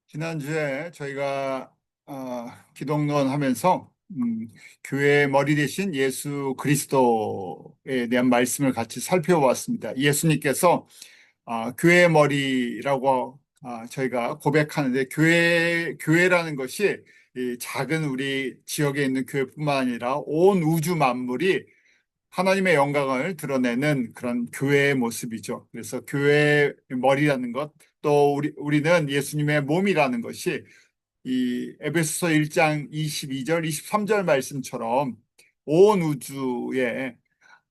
지난주에 저희가 기독론 하면서 교회의 머리 대신 예수 그리스도에 대한 말씀을 같이 살펴보았습니다. 예수님께서 교회의 머리라고 저희가 고백하는데 교회라는 것이 이 작은 우리 지역에 있는 교회뿐만 아니라 온 우주 만물이 하나님의 영광을 드러내는 그런 교회의 모습이죠. 그래서 교회의 머리라는 것, 또 우리는 예수님의 몸이라는 것이 이 에베소서 1장 22절, 23절 말씀처럼 온 우주에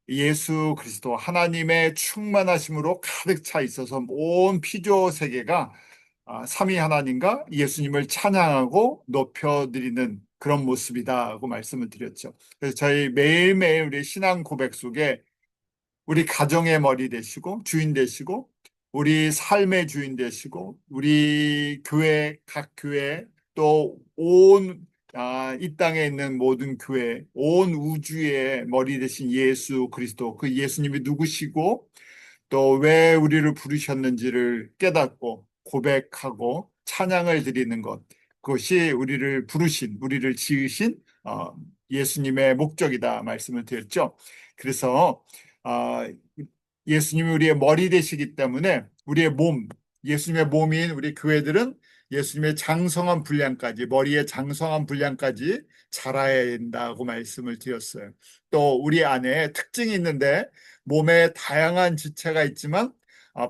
예수 그리스도 하나님의 충만하심으로 가득 차 있어서 온 피조 세계가 삼위 하나님과 예수님을 찬양하고 높여드리는 그런 모습이다고 말씀을 드렸죠. 그래서 저희 매일매일 우리 신앙 고백 속에 우리 가정의 머리 되시고 주인 되시고 우리 삶의 주인 되시고 우리 교회 각 교회 또 온 이 땅에 있는 모든 교회 온 우주의 머리 되신 예수 그리스도 그 예수님이 누구시고 또 왜 우리를 부르셨는지를 깨닫고 고백하고 찬양을 드리는 것 그것이 우리를 부르신 우리를 지으신 예수님의 목적이다 말씀을 드렸죠. 그래서 아, 예수님이 우리의 머리 되시기 때문에 우리의 몸, 예수님의 몸인 우리 교회들은 예수님의 장성한 분량까지, 머리의 장성한 분량까지 자라야 된다고 말씀을 드렸어요. 또 우리 안에 특징이 있는데 몸에 다양한 지체가 있지만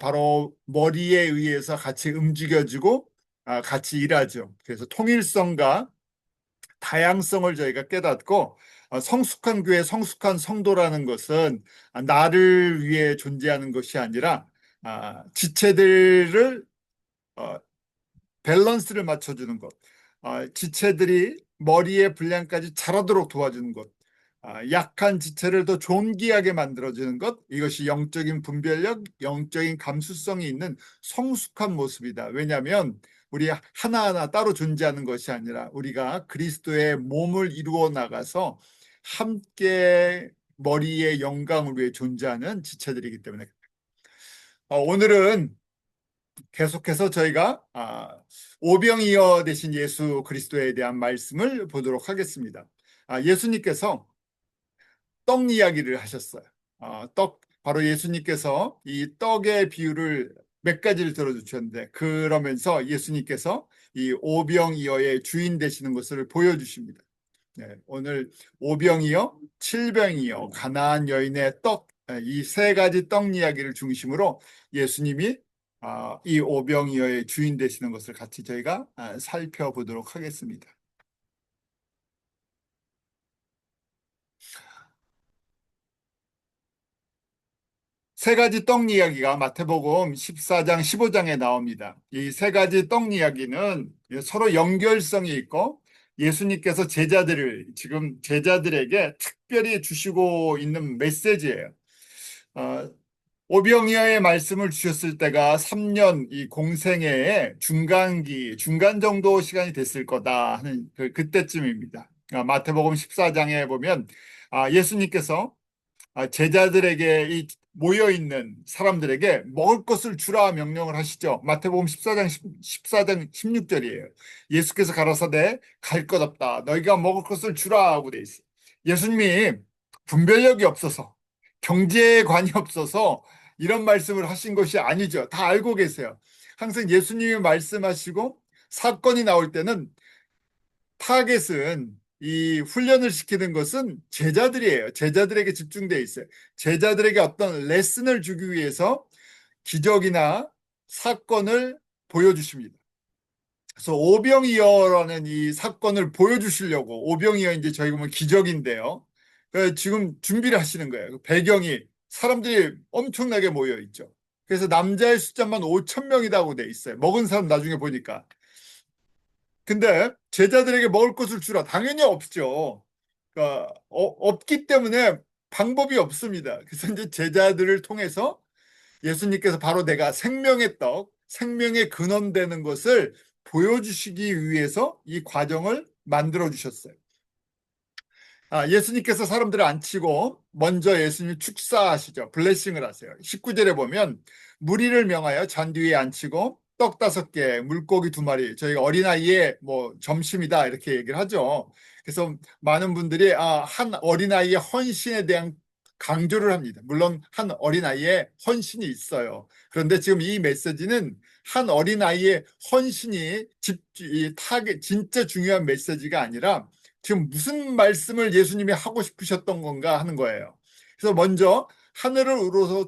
바로 머리에 의해서 같이 움직여지고 같이 일하죠. 그래서 통일성과 다양성을 저희가 깨닫고 성숙한 교회, 성숙한 성도라는 것은 나를 위해 존재하는 것이 아니라 지체들을 밸런스를 맞춰주는 것, 지체들이 머리의 분량까지 자라도록 도와주는 것, 약한 지체를 더 존귀하게 만들어주는 것, 이것이 영적인 분별력, 영적인 감수성이 있는 성숙한 모습이다. 왜냐하면 우리 하나하나 따로 존재하는 것이 아니라 우리가 그리스도의 몸을 이루어 나가서 함께 머리의 영광을 위해 존재하는 지체들이기 때문에 오늘은 계속해서 저희가 오병이어 되신 예수 그리스도에 대한 말씀을 보도록 하겠습니다. 예수님께서 떡 이야기를 하셨어요. 바로 예수님께서 이 떡의 비유를 몇 가지를 들어주셨는데 그러면서 예수님께서 이 오병이어의 주인 되시는 것을 보여주십니다. 네, 오늘 오병이어, 칠병이어, 가나안 여인의 떡, 이 세 가지 떡 이야기를 중심으로 예수님이 이 오병이어의 주인 되시는 것을 같이 저희가 살펴보도록 하겠습니다. 세 가지 떡 이야기가 마태복음 14장, 15장에 나옵니다. 이 세 가지 떡 이야기는 서로 연결성이 있고 예수님께서 지금 제자들에게 특별히 주시고 있는 메시지예요. 어, 오병이어의 말씀을 주셨을 때가 3년 이 공생애의 중간 정도 시간이 됐을 거다 하는 그때쯤입니다. 마태복음 14장에 보면 예수님께서 제자들에게 이 모여 있는 사람들에게 먹을 것을 주라 명령을 하시죠. 마태복음 14장 16절이에요. 예수께서 가라사대 갈 것 없다. 너희가 먹을 것을 주라 하고 돼 있어요. 예수님이 분별력이 없어서 경제관이 없어서 이런 말씀을 하신 것이 아니죠. 다 알고 계세요. 항상 예수님이 말씀하시고 사건이 나올 때는 타겟은 이 훈련을 시키는 것은 제자들이에요. 제자들에게 집중되어 있어요. 제자들에게 어떤 레슨을 주기 위해서 기적이나 사건을 보여주십니다. 그래서 오병이어라는 이 사건을 보여주시려고 오병이어 이제 저희 보면 기적인데요. 지금 준비를 하시는 거예요. 배경이 사람들이 엄청나게 모여 있죠. 그래서 남자의 숫자만 5천 명이라고 돼 있어요. 먹은 사람 나중에 보니까. 근데 제자들에게 먹을 것을 주라. 당연히 없죠. 그러니까 없기 때문에 방법이 없습니다. 그래서 이제 제자들을 통해서 예수님께서 바로 내가 생명의 떡, 생명의 근원 되는 것을 보여주시기 위해서 이 과정을 만들어 주셨어요. 예수님께서 사람들을 앉히고 먼저 예수님이 축사하시죠. 블레싱을 하세요. 19절에 보면 무리를 명하여 잔디 위에 앉히고 떡 5개, 물고기 2마리, 저희가 어린아이의 뭐 점심이다 이렇게 얘기를 하죠. 그래서 많은 분들이 한 어린아이의 헌신에 대한 강조를 합니다. 물론 한 어린아이의 헌신이 있어요. 그런데 지금 이 메시지는 한 어린아이의 헌신이 진짜 중요한 메시지가 아니라 지금 무슨 말씀을 예수님이 하고 싶으셨던 건가 하는 거예요. 그래서 먼저 하늘을 우러서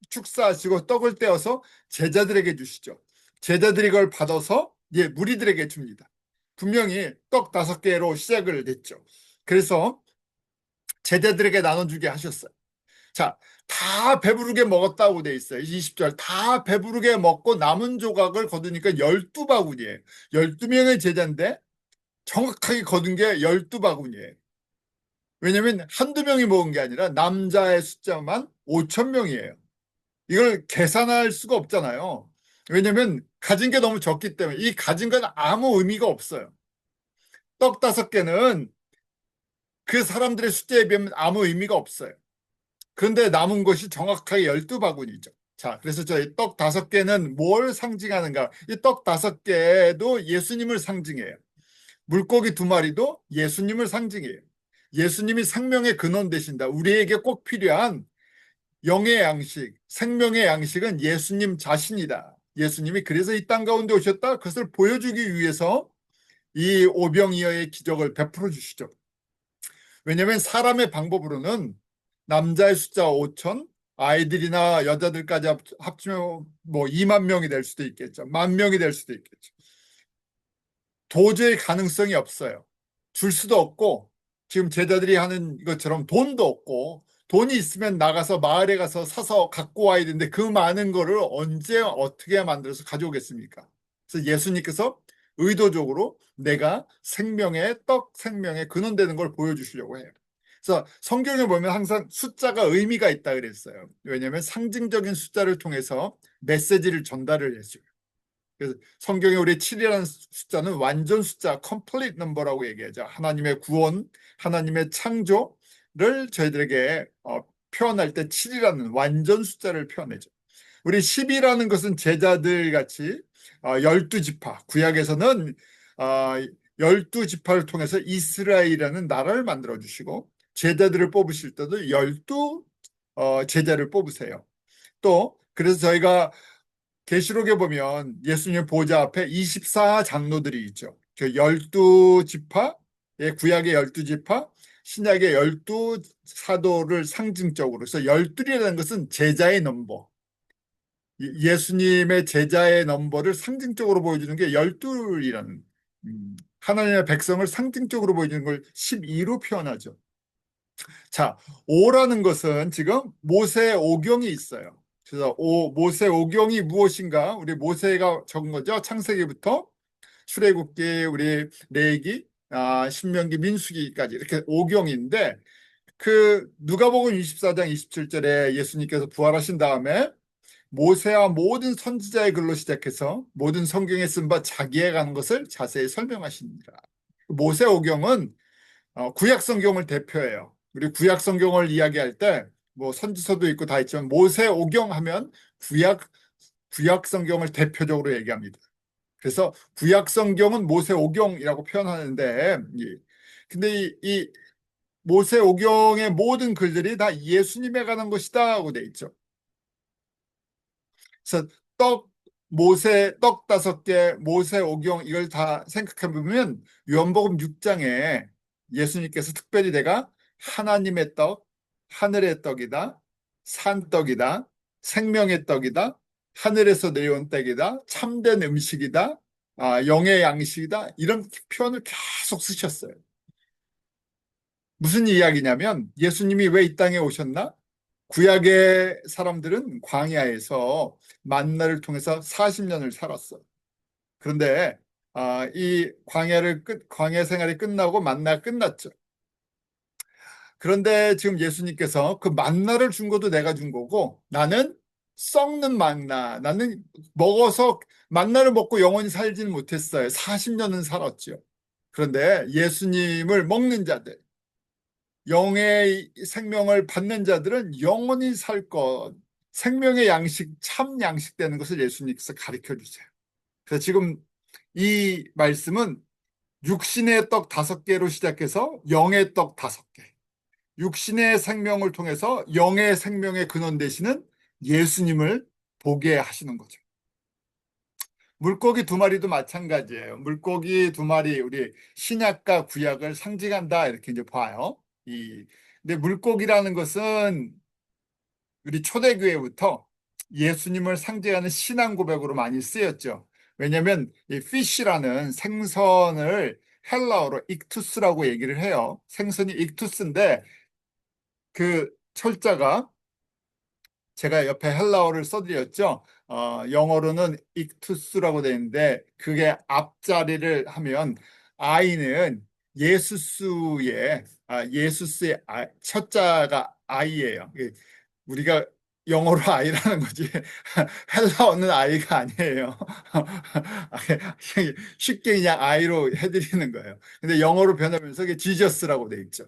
축사하시고 떡을 떼어서 제자들에게 주시죠. 제자들이 그걸 받아서 무리들에게 줍니다. 분명히 떡 5개로 시작을 했죠. 그래서 제자들에게 나눠주게 하셨어요. 자, 다 배부르게 먹었다고 돼 있어요. 20절. 다 배부르게 먹고 남은 조각을 거두니까 12바구니예요. 12명의 제자인데 정확하게 거둔 게 12바구니예요. 왜냐면 한두 명이 먹은 게 아니라 남자의 숫자만 5천 명이에요. 이걸 계산할 수가 없잖아요. 왜냐면 가진 게 너무 적기 때문에 이 가진 건 아무 의미가 없어요. 떡 5개는 그 사람들의 숫자에 비하면 아무 의미가 없어요. 그런데 남은 것이 정확하게 12바구니죠. 자, 그래서 저희 떡 5개는 뭘 상징하는가? 이 떡 5개도 예수님을 상징해요. 물고기 2마리도 예수님을 상징해요. 예수님이 생명의 근원 되신다. 우리에게 꼭 필요한 영의 양식, 생명의 양식은 예수님 자신이다. 예수님이 그래서 이 땅 가운데 오셨다. 그것을 보여주기 위해서 이 오병이어의 기적을 베풀어 주시죠. 왜냐하면 사람의 방법으로는 남자의 숫자 5천, 아이들이나 여자들까지 합치면 뭐 2만 명이 될 수도 있겠죠. 1만 명이 될 수도 있겠죠. 도저히 가능성이 없어요. 줄 수도 없고 지금 제자들이 하는 것처럼 돈도 없고 돈이 있으면 나가서 마을에 가서 사서 갖고 와야 되는데 그 많은 거를 언제 어떻게 만들어서 가져오겠습니까? 그래서 예수님께서 의도적으로 내가 생명의 떡, 생명의 근원되는 걸 보여주시려고 해요. 그래서 성경에 보면 항상 숫자가 의미가 있다 그랬어요. 왜냐하면 상징적인 숫자를 통해서 메시지를 전달을 해줘요. 그래서 성경에 우리 7이라는 숫자는 완전 숫자, complete number라고 얘기하죠. 하나님의 구원, 하나님의 창조를 저희들에게 표현할 때 7이라는 완전 숫자를 표현해죠. 우리 10이라는 것은 제자들 같이 12지파, 구약에서는 12지파를 통해서 이스라엘이라는 나라를 만들어 주시고 제자들을 뽑으실 때도 12 제자를 뽑으세요. 또 그래서 저희가 계시록에 보면 예수님 보좌 앞에 24장로들이 있죠. 그 12지파, 구약의 12지파, 신약의 12사도를 상징적으로. 그래서 12이라는 것은 제자의 넘버. 예수님의 제자의 넘버를 상징적으로 보여주는 게 12이라는, 하나님의 백성을 상징적으로 보여주는 걸 12로 표현하죠. 자, 오라는 것은 지금 모세 오경이 있어요. 그래서 모세 오경이 무엇인가? 우리 모세가 적은 거죠. 창세기부터 출애굽기, 우리 레위기, 신명기, 민수기까지 이렇게 오경인데 그 누가복음 24장 27절에 예수님께서 부활하신 다음에 모세와 모든 선지자의 글로 시작해서 모든 성경에 쓴 바 자기에 관한 것을 자세히 설명하십니다. 모세 오경은 구약 성경을 대표해요. 우리 구약 성경을 이야기할 때 뭐 선지서도 있고 다 있지만 모세 오경 하면 구약 성경을 대표적으로 얘기합니다. 그래서 구약 성경은 모세 오경이라고 표현하는데 근데 이 모세 오경의 모든 글들이 다 예수님에 관한 것이다 하고 돼 있죠. 그래서 떡 5개, 모세 오경 이걸 다 생각해 보면 요한복음 6장에 예수님께서 특별히 내가 하나님의 떡, 하늘의 떡이다, 산떡이다, 생명의 떡이다, 하늘에서 내려온 떡이다, 참된 음식이다, 영의 양식이다 이런 표현을 계속 쓰셨어요. 무슨 이야기냐면 예수님이 왜 이 땅에 오셨나? 구약의 사람들은 광야에서 만나를 통해서 40년을 살았어. 그런데 이 광야 생활이 끝나고 만나 끝났죠. 그런데 지금 예수님께서 그 만나를 준 것도 내가 준 거고 나는 썩는 만나, 나는 먹어서 만나를 먹고 영원히 살지는 못했어요. 40년은 살았죠. 그런데 예수님을 먹는 자들, 영의 생명을 받는 자들은 영원히 살 것, 생명의 양식, 참 양식 되는 것을 예수님께서 가르쳐 주세요. 그래서 지금 이 말씀은 육신의 떡 5개로 시작해서 영의 떡 5개. 육신의 생명을 통해서 영의 생명의 근원 되시는 예수님을 보게 하시는 거죠. 물고기 2마리도 마찬가지예요. 물고기 2마리 우리 신약과 구약을 상징한다 이렇게 이제 봐요. 근데 물고기라는 것은 우리 초대교회부터 예수님을 상징하는 신앙 고백으로 많이 쓰였죠. 왜냐하면 이 fish라는 생선을 헬라어로 익투스라고 얘기를 해요. 생선이 익투스인데 그 철자가 제가 옆에 헬라어를 써드렸죠. 영어로는 익투스라고 되어 있는데 그게 앞자리를 하면 I는 예수스의 첫자가 I예요. 우리가 영어로 아이라는 거지 헬라어는 아이가 아니에요. 쉽게 그냥 아이로 해드리는 거예요. 근데 영어로 변하면서 이게 지저스라고 돼 있죠.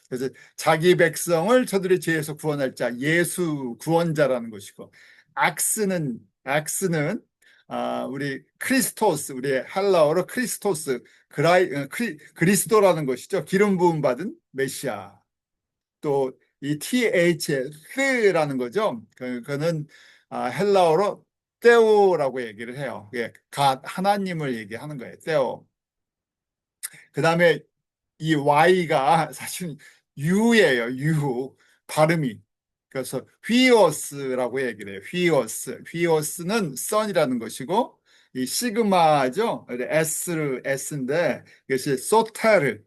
그래서 자기 백성을 저들의 죄에서 구원할 자 예수 구원자라는 것이고 악스는 우리 크리스토스 우리 헬라어로 크리스토스 그리스도라는 것이죠. 기름 부음 받은 메시아. 또 이 TH라는 거죠. 그거는 헬라어로 테오라고 얘기를 해요. 예, 하나님을 얘기하는 거예요. 테오. 그 다음에 이 Y가 사실 U예요. U. 발음이. 그래서 휘오스라고 얘기를 해요. 휘오스는 선이라는 것이고 이 시그마죠. S인데 이것이 소테르,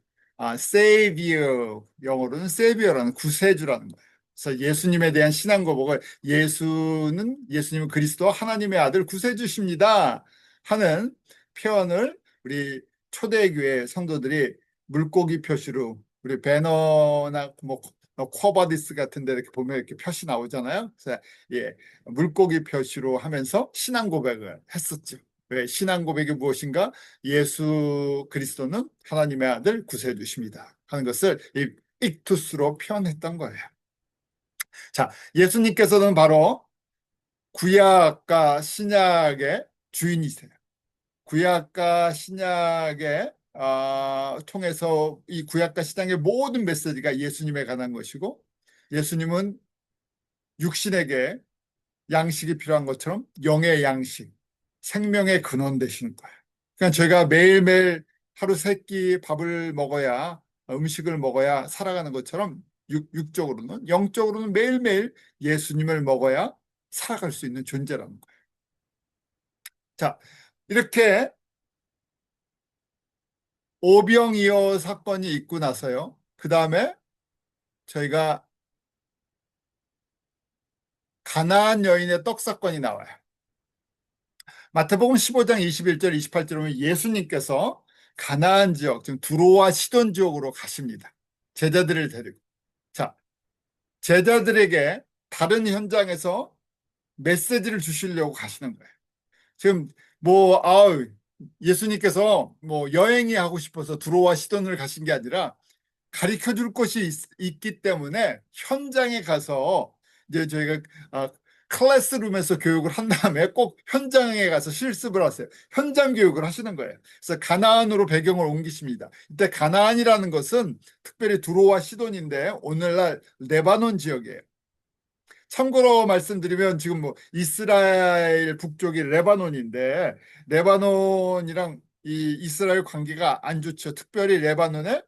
세이비어, 영어로는 세이비어라는 구세주라는 거예요. 그래서 예수님에 대한 신앙 고백을 예수님은 그리스도 하나님의 아들 구세주십니다 하는 표현을 우리 초대교회 성도들이 물고기 표시로 우리 배너나 뭐 쿼바디스 같은 데 이렇게 보면 이렇게 표시 나오잖아요. 그래서 예, 물고기 표시로 하면서 신앙 고백을 했었죠. 왜 신앙 고백이 무엇인가? 예수 그리스도는 하나님의 아들 구세주십니다 하는 것을 이 익투스로 표현했던 거예요. 자, 예수님께서는 바로 구약과 신약의 주인이세요. 구약과 신약의 통해서 이 구약과 신약의 모든 메시지가 예수님에 관한 것이고 예수님은 육신에게 양식이 필요한 것처럼 영의 양식, 생명의 근원 되시는 거예요. 그러니까 저희가 매일매일 하루 3끼 밥을 먹어야 음식을 먹어야 살아가는 것처럼 육적으로는 영적으로는 매일매일 예수님을 먹어야 살아갈 수 있는 존재라는 거예요. 자, 이렇게 오병이어 사건이 있고 나서요. 그 다음에 저희가 가나안 여인의 떡 사건이 나와요. 마태복음 15장 21절 28절 보면 예수님께서 가나안 지역, 지금 두로와 시돈 지역으로 가십니다. 제자들을 데리고. 자, 제자들에게 다른 현장에서 메시지를 주시려고 가시는 거예요. 지금 예수님께서 여행이 하고 싶어서 두로와 시돈을 가신 게 아니라 가르쳐 줄 것이 있기 때문에 현장에 가서 이제 저희가 클래스룸에서 교육을 한 다음에 꼭 현장에 가서 실습을 하세요. 현장 교육을 하시는 거예요. 그래서 가나안으로 배경을 옮기십니다. 이때 가나안이라는 것은 특별히 두로와 시돈인데 오늘날 레바논 지역이에요. 참고로 말씀드리면 지금 이스라엘 북쪽이 레바논인데 레바논이랑 이 이스라엘 관계가 안 좋죠. 특별히 레바논에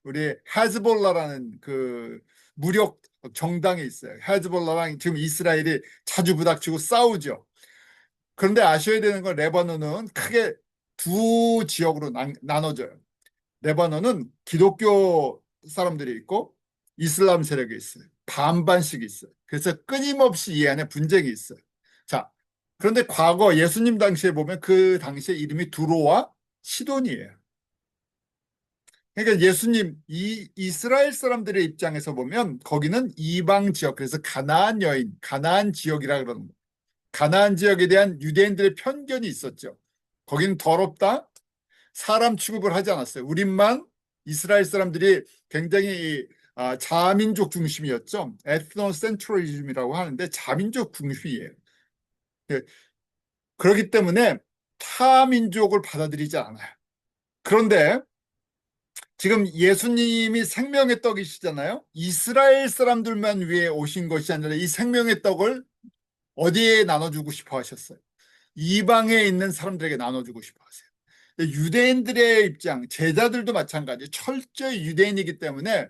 우리 헤즈볼라라는 그 무력 정당이 있어요. 헤즈볼라랑 지금 이스라엘이 자주 부닥치고 싸우죠. 그런데 아셔야 되는 건 레바논은 크게 2지역으로 나눠져요. 레바논은 기독교 사람들이 있고 이슬람 세력이 있어요. 반반씩 있어요. 그래서 끊임없이 이 안에 분쟁이 있어요. 자, 그런데 과거 예수님 당시에 보면 그 당시에 이름이 두로와 시돈이에요. 그러니까 예수님 이 이스라엘 사람들의 입장에서 보면 거기는 이방 지역, 그래서 가나안 여인, 가나안 지역이라 그러는 거예요. 가나안 지역에 대한 유대인들의 편견이 있었죠. 거기는 더럽다, 사람 취급을 하지 않았어요. 우리만 이스라엘 사람들이 굉장히 자민족 중심이었죠. 에트노센트럴리즘이라고 하는데 자민족 중심이에요. 그렇기 때문에 타 민족을 받아들이지 않아요. 그런데 지금 예수님이 생명의 떡이시잖아요. 이스라엘 사람들만 위해 오신 것이 아니라 이 생명의 떡을 어디에 나눠주고 싶어 하셨어요? 이방에 있는 사람들에게 나눠주고 싶어 하세요. 유대인들의 입장, 제자들도 마찬가지. 철저히 유대인이기 때문에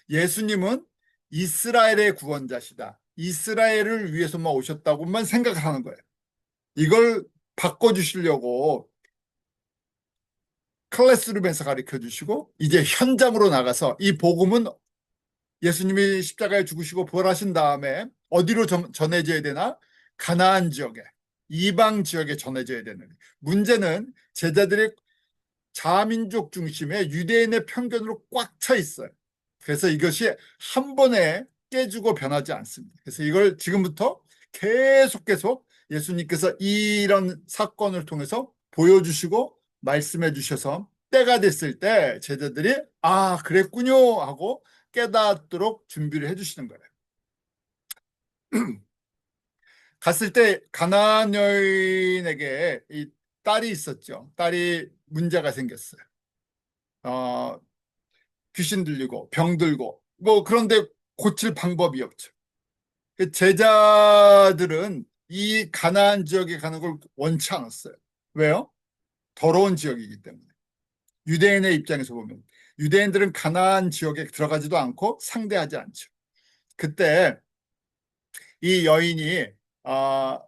예수님은 이스라엘의 구원자시다. 이스라엘을 위해서만 오셨다고만 생각을 하는 거예요. 이걸 바꿔주시려고 클래스룸에서 가르쳐 주시고 이제 현장으로 나가서 이 복음은 예수님이 십자가에 죽으시고 부활하신 다음에 어디로 전해져야 되나? 가나안 지역에, 이방 지역에 전해져야 되는. 문제는 제자들이 자민족 중심의 유대인의 편견으로 꽉 차 있어요. 그래서 이것이 한 번에 깨지고 변하지 않습니다. 그래서 이걸 지금부터 계속 예수님께서 이런 사건을 통해서 보여주시고 말씀해 주셔서 때가 됐을 때 제자들이 아, 그랬군요 하고 깨닫도록 준비를 해 주시는 거예요. 갔을 때 가나안 여인에게 이 딸이 있었죠. 딸이 문제가 생겼어요. 어, 귀신 들리고 병 들고 뭐 그런데 고칠 방법이 없죠. 그 제자들은 이 가나안 지역에 가는 걸 원치 않았어요. 왜요? 더러운 지역이기 때문에. 유대인의 입장에서 보면 유대인들은 가나안 지역에 들어가지도 않고 상대하지 않죠. 그때 이 여인이 아,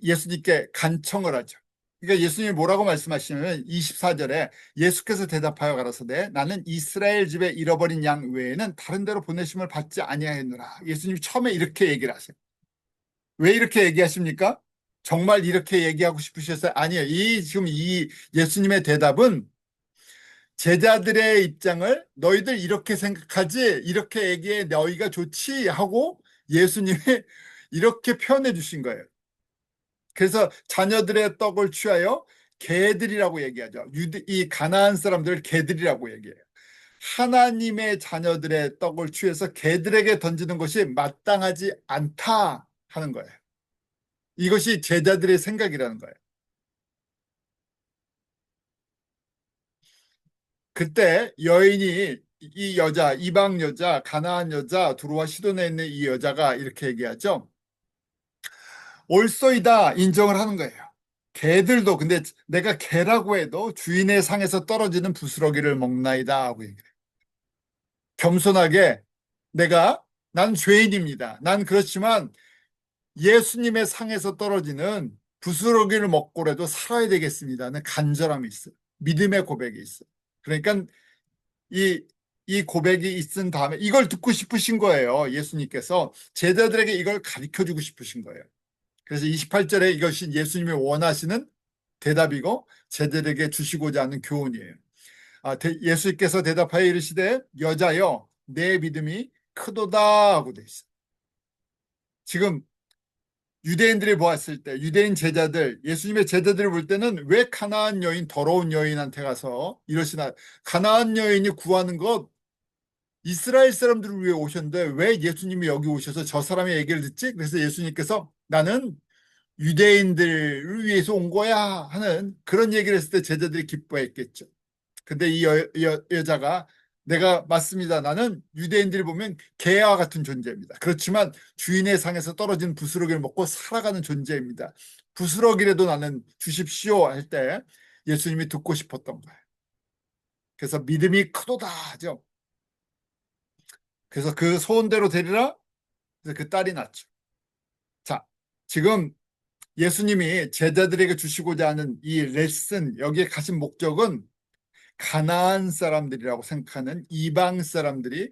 예수님께 간청을 하죠. 그러니까 예수님이 뭐라고 말씀하시냐면 24절에 예수께서 대답하여 가라사대 나는 이스라엘 집에 잃어버린 양 외에는 다른 데로 보내심을 받지 아니하였노라. 예수님이 처음에 이렇게 얘기를 하세요. 왜 이렇게 얘기하십니까? 정말 이렇게 얘기하고 싶으셨어요? 아니에요. 지금 이 예수님의 대답은 제자들의 입장을 너희들 이렇게 생각하지 이렇게 얘기해 너희가 좋지 하고 예수님이 이렇게 표현해 주신 거예요. 그래서 자녀들의 떡을 취하여 개들이라고 얘기하죠. 이 가나안 사람들을 개들이라고 얘기해요. 하나님의 자녀들의 떡을 취해서 개들에게 던지는 것이 마땅하지 않다 하는 거예요. 이것이 제자들의 생각이라는 거예요. 그때 여인이 이 여자, 이방 여자, 가나안 여자, 두로와 시돈에 있는 이 여자가 이렇게 얘기하죠. 옳소이다 인정을 하는 거예요. 개들도 근데 내가 개라고 해도 주인의 상에서 떨어지는 부스러기를 먹나이다 하고 얘기해요. 겸손하게 난 죄인입니다. 난 그렇지만 예수님의 상에서 떨어지는 부스러기를 먹고라도 살아야 되겠습니다는 간절함이 있어요. 믿음의 고백이 있어요. 그러니까 이, 이 고백이 있은 다음에 이걸 듣고 싶으신 거예요. 예수님께서 제자들에게 이걸 가르쳐 주고 싶으신 거예요. 그래서 28절에 이것이 예수님이 원하시는 대답이고 제자들에게 주시고자 하는 교훈이에요. 예수께서 대답하여 이르시되 여자여 내 믿음이 크도다 하고 돼 있어요. 지금 유대인들이 보았을 때 유대인 제자들 예수님의 제자들을 볼 때는 왜 가나안 여인 더러운 여인한테 가서 이러시나 가나안 여인이 구하는 것 이스라엘 사람들을 위해 오셨는데 왜 예수님이 여기 오셔서 저 사람의 얘기를 듣지? 그래서 예수님께서 나는 유대인들을 위해서 온 거야 하는 그런 얘기를 했을 때 제자들이 기뻐했겠죠. 근데 이 여자가 내가 맞습니다. 나는 유대인들이 보면 개와 같은 존재입니다. 그렇지만 주인의 상에서 떨어진 부스러기를 먹고 살아가는 존재입니다. 부스러기라도 나는 주십시오 할 때 예수님이 듣고 싶었던 거예요. 그래서 믿음이 크도다 하죠. 그래서 그 소원대로 되리라. 그래서 그 딸이 낳죠. 자, 지금 예수님이 제자들에게 주시고자 하는 이 레슨 여기에 가신 목적은 가나안 사람들이라고 생각하는 이방 사람들이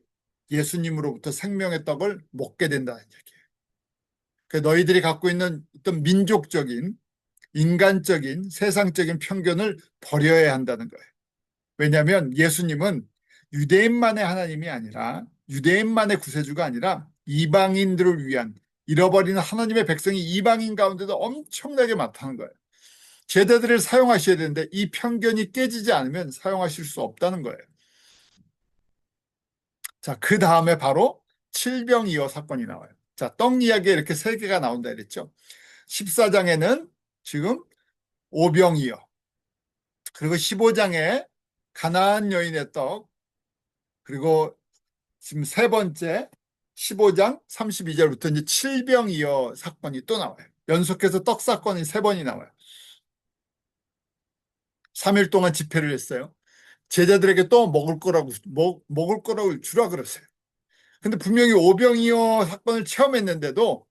예수님으로부터 생명의 떡을 먹게 된다는 얘기예요. 그 너희들이 갖고 있는 어떤 민족적인, 인간적인, 세상적인 편견을 버려야 한다는 거예요. 왜냐하면 예수님은 유대인만의 하나님이 아니라 유대인만의 구세주가 아니라 이방인들을 위한 잃어버리는 하나님의 백성이 이방인 가운데도 엄청나게 많다는 거예요. 제자들을 사용하셔야 되는데 이 편견이 깨지지 않으면 사용하실 수 없다는 거예요. 자, 그 다음에 바로 칠병이어 사건이 나와요. 자, 떡 이야기에 이렇게 세 개가 나온다 그랬죠. 14장에는 지금 오병이어. 그리고 15장에 가나안 여인의 떡. 그리고 지금 세 번째 15장 32절부터 이제 칠병이어 사건이 또 나와요. 연속해서 떡 사건이 세 번이 나와요. 3일 동안 집회를 했어요. 제자들에게 또 먹을 거라고 주라 그랬어요. 근데 분명히 오병이어 사건을 체험했는데도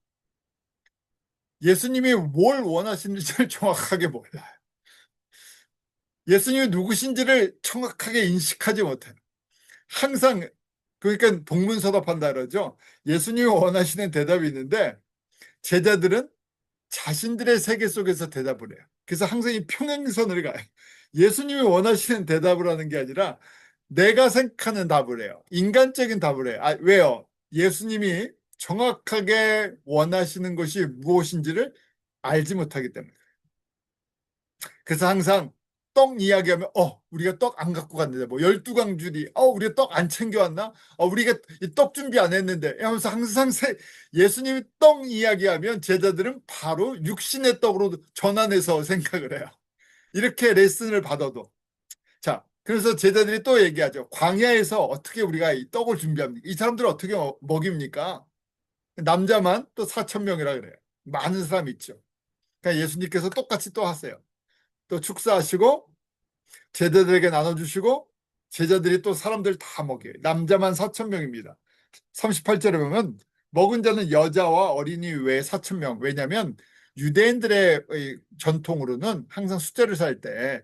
예수님이 뭘 원하시는지를 정확하게 몰라요. 예수님이 누구신지를 정확하게 인식하지 못해요. 항상, 그러니까 동문서답한다 그러죠. 예수님이 원하시는 대답이 있는데 제자들은 자신들의 세계 속에서 대답을 해요. 그래서 항상 이 평행선을 가요. 예수님이 원하시는 대답을 하는 게 아니라 내가 생각하는 답을 해요. 인간적인 답을 해요. 왜요? 예수님이 정확하게 원하시는 것이 무엇인지를 알지 못하기 때문에. 그래서 항상 떡 이야기하면 우리가 떡 안 갖고 갔는데 뭐 12강줄이 우리가 떡 안 챙겨왔나? 우리가 떡 준비 안 했는데 하면서 항상 예수님이 떡 이야기하면 제자들은 바로 육신의 떡으로 전환해서 생각을 해요. 이렇게 레슨을 받아도. 자, 그래서 제자들이 또 얘기하죠. 광야에서 어떻게 우리가 이 떡을 준비합니까? 이 사람들을 어떻게 먹입니까? 남자만 또 4천 명이라 그래요. 많은 사람 있죠. 그러니까 예수님께서 똑같이 또 하세요. 또 축사하시고 제자들에게 나눠주시고 제자들이 또 사람들 다 먹여요. 남자만 4천 명입니다. 38절에 보면 먹은 자는 여자와 어린이 외에 4천 명. 왜냐하면 유대인들의 전통으로는 항상 숫자를 살 때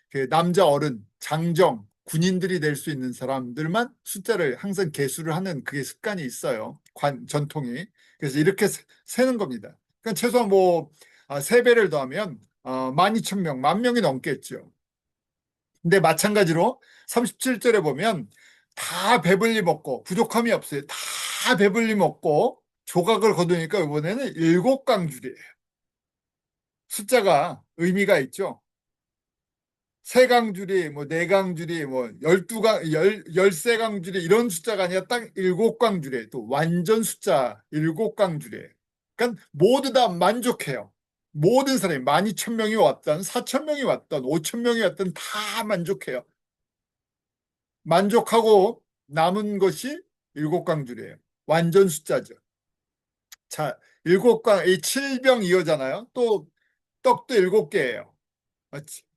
그 남자 어른, 장정, 군인들이 될 수 있는 사람들만 숫자를 항상 계수를 하는 그게 습관이 있어요. 전통이. 그래서 이렇게 세는 겁니다. 그러니까 최소한 뭐 3배를 더하면 12,000명, 10,000명이 넘겠죠. 근데 마찬가지로 37절에 보면 다 배불리 먹고 부족함이 없어요. 다 배불리 먹고 조각을 거두니까 이번에는 7강줄이에요. 숫자가 의미가 있죠. 3강줄이 뭐 4강줄이 뭐 12강 13강줄이 이런 숫자가 아니라 딱 7강줄이에요. 또 완전 숫자 7강줄이에요. 그러니까 모두 다 만족해요. 모든 사람이 12,000명이 왔던 4,000명이 왔던 5,000명이 왔던 다 만족해요. 만족하고 남은 것이 7강줄이에요. 완전 숫자죠. 자, 7강, 이 7병이어잖아요. 또 떡도 7개예요.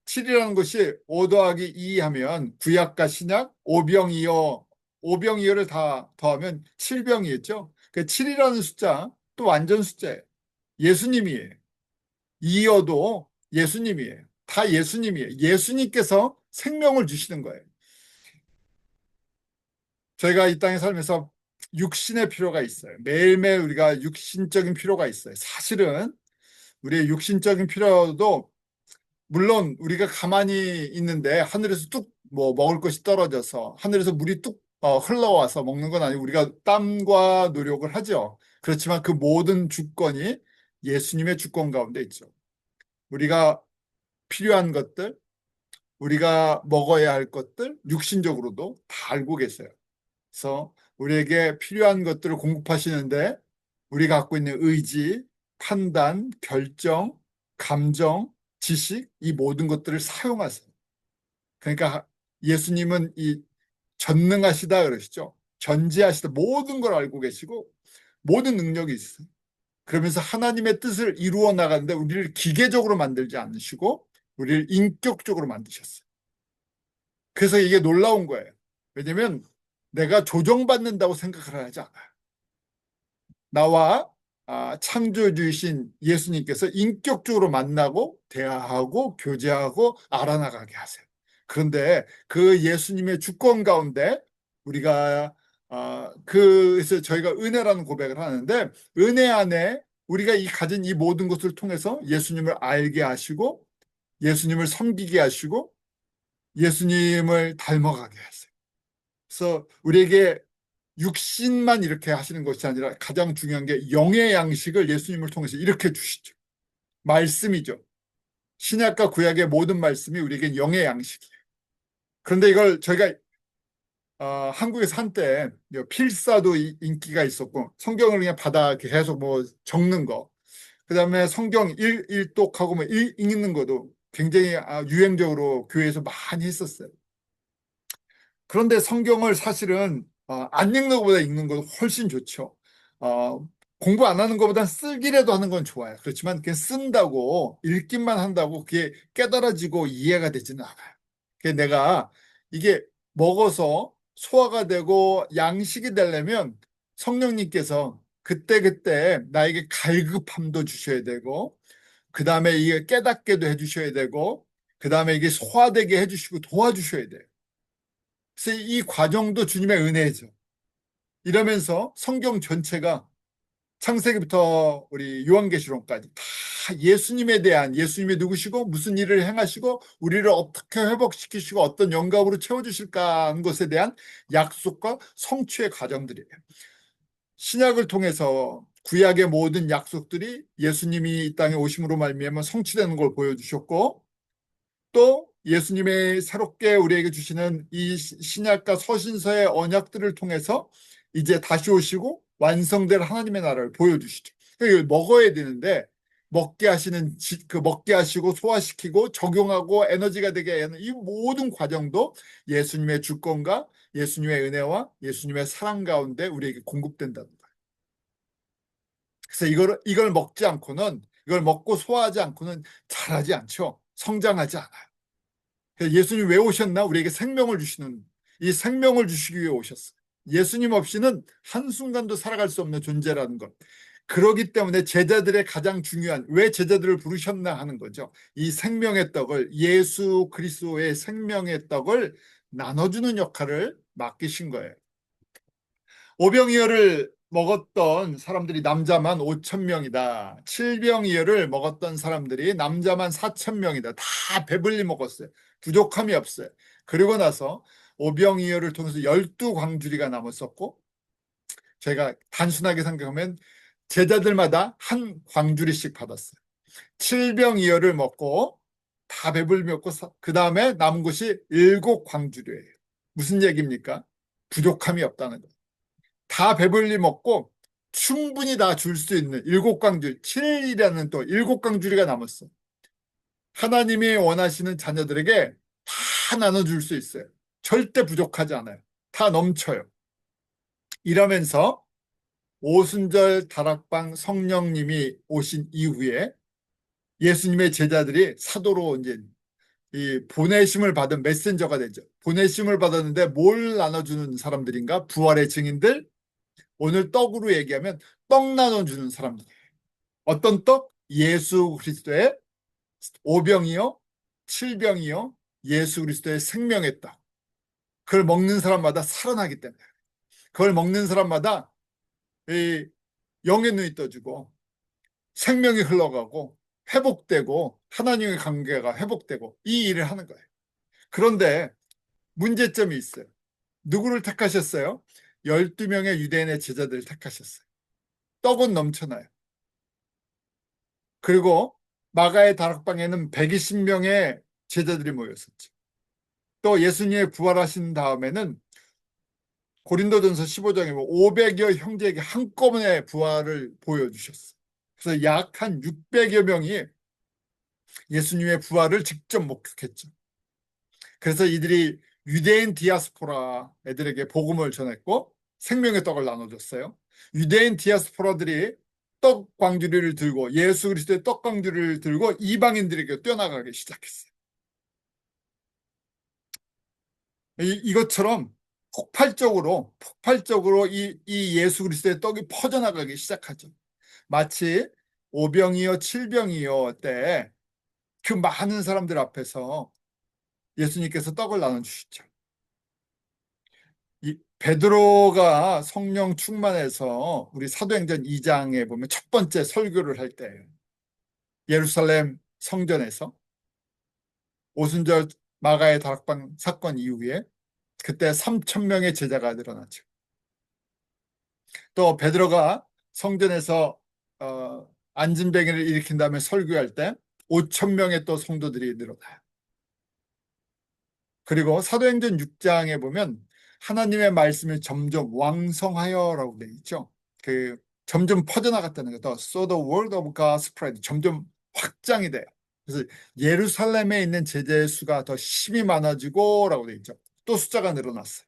7이라는 것이 5 더하기 2 하면 구약과 신약 5병이어, 5병이어를 다 더하면 7병이었죠. 그 7이라는 숫자 또 완전 숫자예요. 예수님이에요. 이어도 예수님이에요. 다 예수님이에요. 예수님께서 생명을 주시는 거예요. 저희가 이 땅에 살면서 육신의 필요가 있어요. 매일매일 우리가 육신적인 필요가 있어요. 사실은 우리의 육신적인 필요도 물론 우리가 가만히 있는데 하늘에서 뚝 뭐 먹을 것이 떨어져서 하늘에서 물이 뚝 흘러와서 먹는 건 아니고 우리가 땀과 노력을 하죠. 그렇지만 그 모든 주권이 예수님의 주권 가운데 있죠. 우리가 필요한 것들, 우리가 먹어야 할 것들, 육신적으로도 다 알고 계세요. 그래서 우리에게 필요한 것들을 공급하시는데 우리가 갖고 있는 의지, 판단, 결정, 감정, 지식 이 모든 것들을 사용하세요. 그러니까 예수님은 이 전능하시다 그러시죠. 전지하시다 모든 걸 알고 계시고 모든 능력이 있어요. 그러면서 하나님의 뜻을 이루어 나가는데 우리를 기계적으로 만들지 않으시고 우리를 인격적으로 만드셨어요. 그래서 이게 놀라운 거예요. 왜냐하면 내가 조정받는다고 생각을 하지 않아요. 나와 창조주이신 예수님께서 인격적으로 만나고 대화하고 교제하고 알아나가게 하세요. 그런데 그 예수님의 주권 가운데 우리가 그래서 저희가 은혜라는 고백을 하는데 은혜 안에 우리가 가진 이 모든 것을 통해서 예수님을 알게 하시고 예수님을 섬기게 하시고 예수님을 닮아가게 하세요. 그래서 우리에게 육신만 이렇게 하시는 것이 아니라 가장 중요한 게 영의 양식을 예수님을 통해서 이렇게 주시죠. 말씀이죠. 신약과 구약의 모든 말씀이 우리에게 영의 양식이에요. 그런데 이걸 저희가 한국에서 한때 필사도 인기가 있었고 성경을 그냥 받아 계속 뭐 적는 거. 그다음에 성경 일독하고 뭐 읽는 것도 굉장히 유행적으로 교회에서 많이 했었어요. 그런데 성경을 사실은 안 읽는 것보다 읽는 건 훨씬 좋죠. 공부 안 하는 것보다 쓰기라도 하는 건 좋아요. 그렇지만 그냥 쓴다고 읽기만 한다고 그게 깨달아지고 이해가 되지는 않아요. 그게 내가 이게 먹어서 소화가 되고 양식이 되려면 성령님께서 그때그때 나에게 갈급함도 주셔야 되고, 그 다음에 이게 깨닫게도 해주셔야 되고, 그 다음에 이게 소화되게 해주시고 도와주셔야 돼요. 그래서 이 과정도 주님의 은혜죠. 이러면서 성경 전체가 창세기부터 우리 요한계시록까지 다 예수님에 대한, 예수님이 누구시고 무슨 일을 행하시고 우리를 어떻게 회복시키시고 어떤 영광으로 채워주실까 하는 것에 대한 약속과 성취의 과정들이에요. 신약을 통해서 구약의 모든 약속들이 예수님이 이 땅에 오심으로 말미암아 성취되는 걸 보여주셨고, 또 예수님의 새롭게 우리에게 주시는 이 신약과 서신서의 언약들을 통해서 이제 다시 오시고 완성될 하나님의 나라를 보여주시죠. 이걸 먹어야 되는데, 먹게 하시고 소화시키고 적용하고 에너지가 되게 하는 이 모든 과정도 예수님의 주권과 예수님의 은혜와 예수님의 사랑 가운데 우리에게 공급된다는 거예요. 그래서 이걸 먹지 않고는, 이걸 먹고 소화하지 않고는 자라지 않죠. 성장하지 않아요. 예수님 왜 오셨나? 우리에게 생명을 주시는, 이 생명을 주시기 위해 오셨어요. 예수님 없이는 한순간도 살아갈 수 없는 존재라는 것. 그러기 때문에 제자들의 가장 중요한, 왜 제자들을 부르셨나 하는 거죠. 이 생명의 떡을, 예수 그리스도의 생명의 떡을 나눠주는 역할을 맡기신 거예요. 오병이어를 먹었던 사람들이 남자만 5천 명이다. 칠병이어를 먹었던 사람들이 남자만 4천 명이다. 다 배불리 먹었어요. 부족함이 없어요. 그리고 나서 오병이어를 통해서 12광주리가 남았었고, 제가 단순하게 생각하면 제자들마다 한 광주리씩 받았어요. 칠병이어를 먹고 다 배불리 먹고 그 다음에 남은 것이 7광주리예요. 무슨 얘기입니까? 부족함이 없다는 거예요. 다 배불리 먹고 충분히 다 줄 수 있는 7광줄, 7이라는 또 7광주리가 남았어. 하나님이 원하시는 자녀들에게 다 나눠줄 수 있어요. 절대 부족하지 않아요. 다 넘쳐요. 이러면서 오순절 다락방 성령님이 오신 이후에 예수님의 제자들이 사도로 이제 이 보내심을 받은 메신저가 되죠. 보내심을 받았는데 뭘 나눠주는 사람들인가? 부활의 증인들, 오늘 떡으로 얘기하면 떡 나눠주는 사람들. 어떤 떡? 예수 그리스도의 오병이요, 칠병이요, 예수 그리스도의 생명의 떡. 그걸 먹는 사람마다 살아나기 때문에. 그걸 먹는 사람마다 이 영의 눈이 떠지고 생명이 흘러가고 회복되고 하나님의 관계가 회복되고 이 일을 하는 거예요. 그런데 문제점이 있어요. 누구를 택하셨어요? 12명의 유대인의 제자들을 택하셨어요. 떡은 넘쳐나요. 그리고 마가의 다락방에는 120명의 제자들이 모였었죠. 또 예수님의 부활하신 다음에는 고린도전서 15장에 500여 형제에게 한꺼번에 부활을 보여주셨어요. 그래서 약 한 600여 명이 예수님의 부활을 직접 목격했죠. 그래서 이들이 유대인 디아스포라 애들에게 복음을 전했고 생명의 떡을 나눠줬어요. 유대인 디아스포라들이 떡 광주리를 들고, 예수 그리스도의 떡 광주리를 들고 이방인들에게 뛰어나가기 시작했어요. 이것처럼 폭발적으로 이 예수 그리스도의 떡이 퍼져나가기 시작하죠. 마치 오병이어 칠병이어 때 그 많은 사람들 앞에서 예수님께서 떡을 나눠주시죠. 이 베드로가 성령 충만해서 우리 사도행전 2장에 보면 첫 번째 설교를 할 때 예루살렘 성전에서 오순절 마가의 다락방 사건 이후에 그때 3천 명의 제자가 늘어났죠. 또 베드로가 성전에서 안진뱅이를 일으킨 다음에 설교할 때 5천 명의 또 성도들이 늘어나요. 그리고 사도행전 6장에 보면 하나님의 말씀이 점점 왕성하여라고 되어 있죠. 점점 퍼져나갔다는 거죠. So the word of God spread. 점점 확장이 돼요. 그래서 예루살렘에 있는 제자의 수가 더 심히 많아지고 라고 돼 있죠. 또 숫자가 늘어났어요.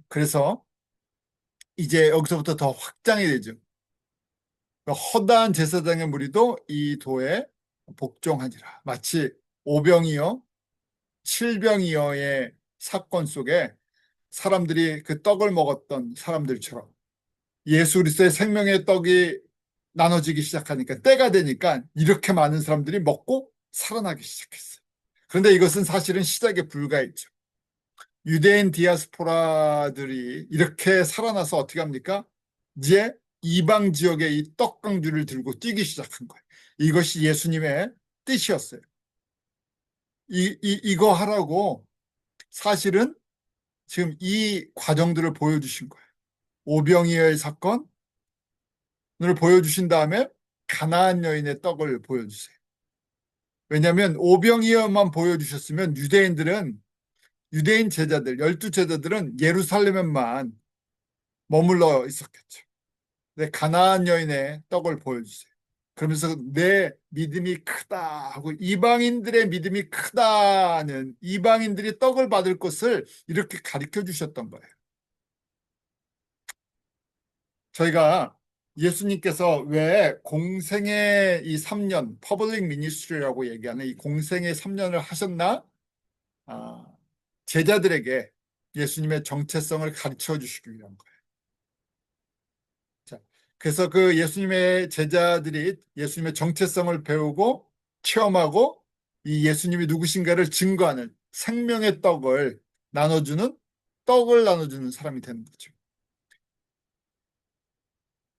그래서 이제 여기서부터 더 확장이 되죠. 허다한 제사장의 무리도 이 도에 복종하니라. 마치 오병이어, 칠병이어의 사건 속에 사람들이 그 떡을 먹었던 사람들처럼 예수 그리스도의 생명의 떡이 나눠지기 시작하니까 때가 되니까 이렇게 많은 사람들이 먹고 살아나기 시작했어요. 그런데 이것은 사실은 시작에 불과했죠. 유대인 디아스포라들이 이렇게 살아나서 어떻게 합니까? 이제 이방 지역에 이 떡강주를 들고 뛰기 시작한 거예요. 이것이 예수님의 뜻이었어요. 이거 하라고 사실은 지금 이 과정들을 보여주신 거예요. 오병이어의 사건을 보여주신 다음에 가나안 여인의 떡을 보여주세요. 왜냐하면 오병이어만 보여주셨으면 유대인 제자들, 12제자들은 예루살렘에만 머물러 있었겠죠. 네, 가나안 여인의 떡을 보여주세요. 그러면서 내 믿음이 크다 하고 이방인들의 믿음이 크다는 이방인들이 떡을 받을 것을 이렇게 가르쳐 주셨던 거예요. 저희가 예수님께서 왜 공생의 이 3년, 퍼블릭 미니스트리라고 얘기하는 이 공생의 3년을 하셨나? 아, 제자들에게 예수님의 정체성을 가르쳐 주시기 위한 거예요. 자, 그래서 그 예수님의 제자들이 예수님의 정체성을 배우고 체험하고 이 예수님이 누구신가를 증거하는 생명의 떡을 나눠주는 사람이 되는 거죠.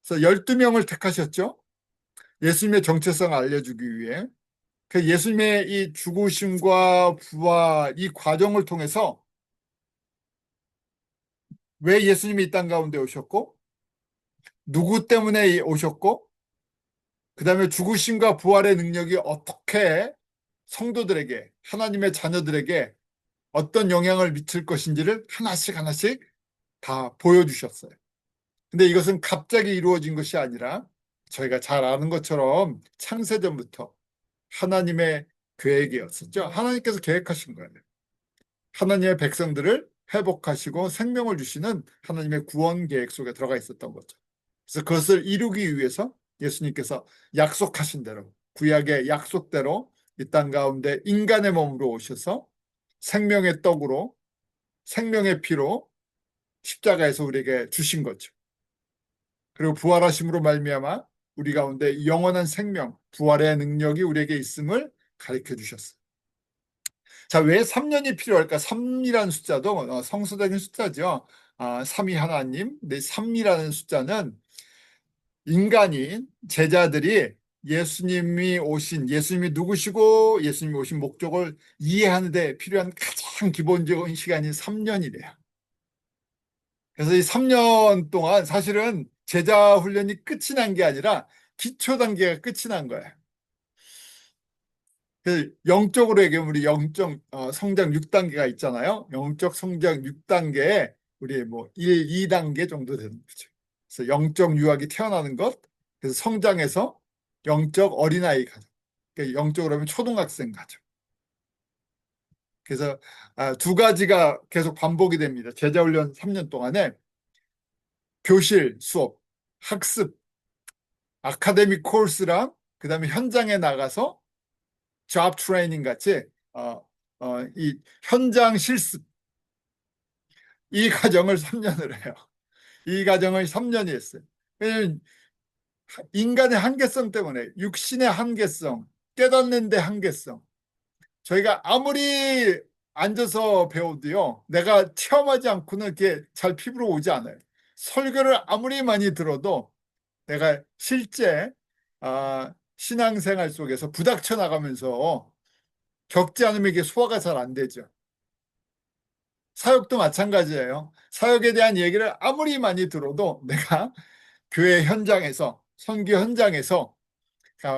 그래서 12명을 택하셨죠. 예수님의 정체성을 알려주기 위해. 그 예수님의 이 죽으심과 부활 이 과정을 통해서 왜 예수님이 이 땅 가운데 오셨고 누구 때문에 오셨고 그다음에 죽으심과 부활의 능력이 어떻게 성도들에게 하나님의 자녀들에게 어떤 영향을 미칠 것인지를 하나씩 하나씩 다 보여주셨어요. 근데 이것은 갑자기 이루어진 것이 아니라 저희가 잘 아는 것처럼 창세전부터 하나님의 계획이었었죠. 하나님께서 계획하신 거예요. 하나님의 백성들을 회복하시고 생명을 주시는 하나님의 구원 계획 속에 들어가 있었던 거죠. 그래서 그것을 이루기 위해서 예수님께서 약속하신 대로 구약의 약속대로 이 땅 가운데 인간의 몸으로 오셔서 생명의 떡으로 생명의 피로 십자가에서 우리에게 주신 거죠. 그리고 부활하심으로 말미암아 우리 가운데 영원한 생명, 부활의 능력이 우리에게 있음을 가르쳐 주셨어요. 자, 왜 3년이 필요할까? 3이라는 숫자도 성수적인 숫자죠. 3이 하나님. 근데 3이라는 숫자는 인간인 제자들이 예수님이 누구시고 예수님이 오신 목적을 이해하는 데 필요한 가장 기본적인 시간이 3년이래요. 그래서 이 3년 동안 사실은 제자 훈련이 끝이 난 게 아니라 기초 단계가 끝이 난 거예요. 그 영적으로 얘기하면 우리 영적 성장 6단계가 있잖아요. 영적 성장 6단계에 우리 뭐 1, 2단계 정도 되는 거죠. 그래서 영적 유학이 태어나는 것, 그래서 성장해서 영적 어린아이 가정, 그러니까 영적으로 하면 초등학생 가정. 그래서 두 가지가 계속 반복이 됩니다. 제자훈련 3년 동안에 교실 수업, 학습, 아카데믹 코र्스랑 그다음에 현장에 나가서 잡 트레이닝 같이 이 현장 실습 이 과정을 3년을 해요. 이 과정을 3년이 했어요. 왜냐하면 인간의 한계성 때문에 육신의 한계성, 깨닫는 데 한계성. 저희가 아무리 앉아서 배워도요. 내가 체험하지 않고는 이렇게 잘 피부로 오지 않아요. 설교를 아무리 많이 들어도 내가 실제 신앙생활 속에서 부닥쳐 나가면서 겪지 않으면 이게 소화가 잘 안 되죠. 사역도 마찬가지예요. 사역에 대한 얘기를 아무리 많이 들어도 내가 교회 현장에서, 선교 현장에서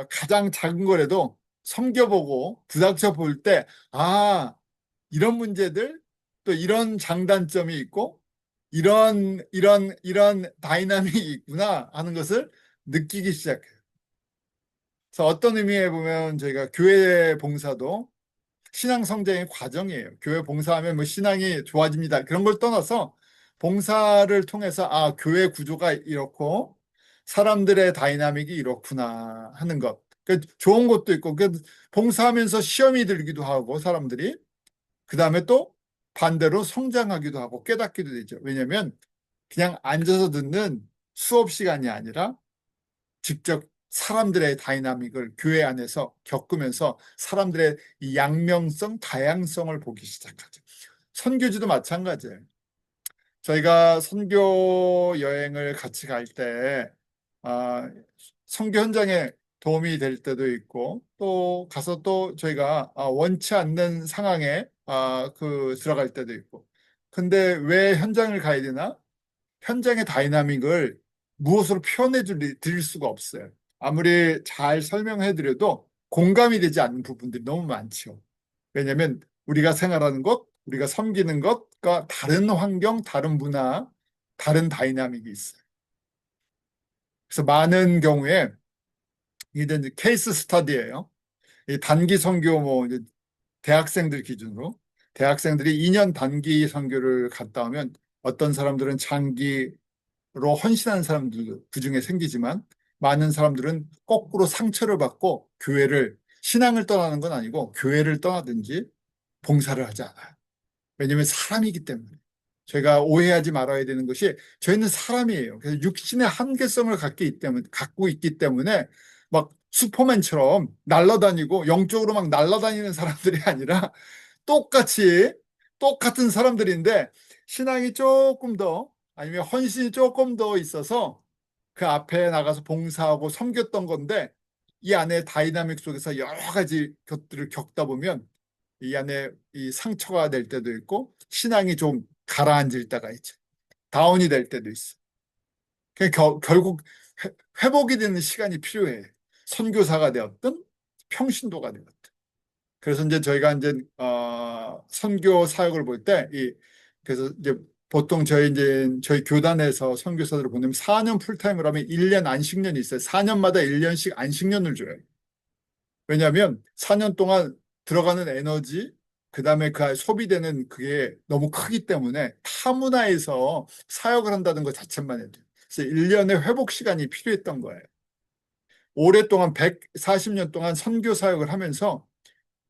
가장 작은 거라도 섬겨보고 부닥쳐 볼 때, 이런 문제들, 또 이런 장단점이 있고, 이런 다이나믹이 있구나 하는 것을 느끼기 시작해요. 그래서 어떤 의미에 보면 저희가 교회 봉사도 신앙 성장의 과정이에요. 교회 봉사하면 뭐 신앙이 좋아집니다. 그런 걸 떠나서 봉사를 통해서 교회 구조가 이렇고 사람들의 다이나믹이 이렇구나 하는 것. 좋은 것도 있고 봉사하면서 시험이 들기도 하고 사람들이 그다음에 또 반대로 성장하기도 하고 깨닫기도 되죠. 왜냐하면 그냥 앉아서 듣는 수업 시간이 아니라 직접 사람들의 다이나믹을 교회 안에서 겪으면서 사람들의 이 양명성, 다양성을 보기 시작하죠. 선교지도 마찬가지예요. 저희가 선교 여행을 같이 갈 때, 선교 현장에 도움이 될 때도 있고, 또 가서 또 저희가 원치 않는 상황에 들어갈 때도 있고. 근데 왜 현장을 가야 되나? 현장의 다이나믹을 무엇으로 드릴 수가 없어요. 아무리 잘 설명해 드려도 공감이 되지 않는 부분들이 너무 많죠. 왜냐하면 우리가 생활하는 것, 우리가 섬기는 것과 다른 환경, 다른 문화, 다른 다이나믹이 있어요. 그래서 많은 경우에 이제 케이스 스터디예요. 이 단기 선교 이제 대학생들 기준으로 대학생들이 2년 단기 선교를 갔다 오면 어떤 사람들은 장기 로 헌신하는 사람들도 그중에 생기지만 많은 사람들은 거꾸로 상처를 받고 신앙을 떠나는 건 아니고 교회를 떠나든지 봉사를 하지 않아요. 왜냐하면 사람이기 때문에. 저희가 오해하지 말아야 되는 것이 저희는 사람이에요. 그래서 육신의 한계성을 갖고 있기 때문에 막 슈퍼맨처럼 날아다니고 영적으로 막 날아다니는 사람들이 아니라 똑같이 똑같은 사람들인데 신앙이 조금 더 아니면 헌신이 조금 더 있어서 그 앞에 나가서 봉사하고 섬겼던 건데 이 안에 다이나믹 속에서 여러 가지 것들을 겪다 보면 이 안에 이 상처가 될 때도 있고 신앙이 좀 가라앉을 때가 있죠. 다운이 될 때도 있어. 결국 회복이 되는 시간이 필요해. 선교사가 되었든 평신도가 되었든. 그래서 이제 저희가 이제 선교 사역을 볼 때 그래서 이제 보통 저희 교단에서 선교사들을 보내면 4년 풀타임을 하면 1년 안식년이 있어요. 4년마다 1년씩 안식년을 줘요. 왜냐하면 4년 동안 들어가는 에너지, 그다음에 그 소비되는 그게 너무 크기 때문에 타문화에서 사역을 한다는 것 자체만 해도 그래서 1년의 회복 시간이 필요했던 거예요. 오랫동안 140년 동안 선교 사역을 하면서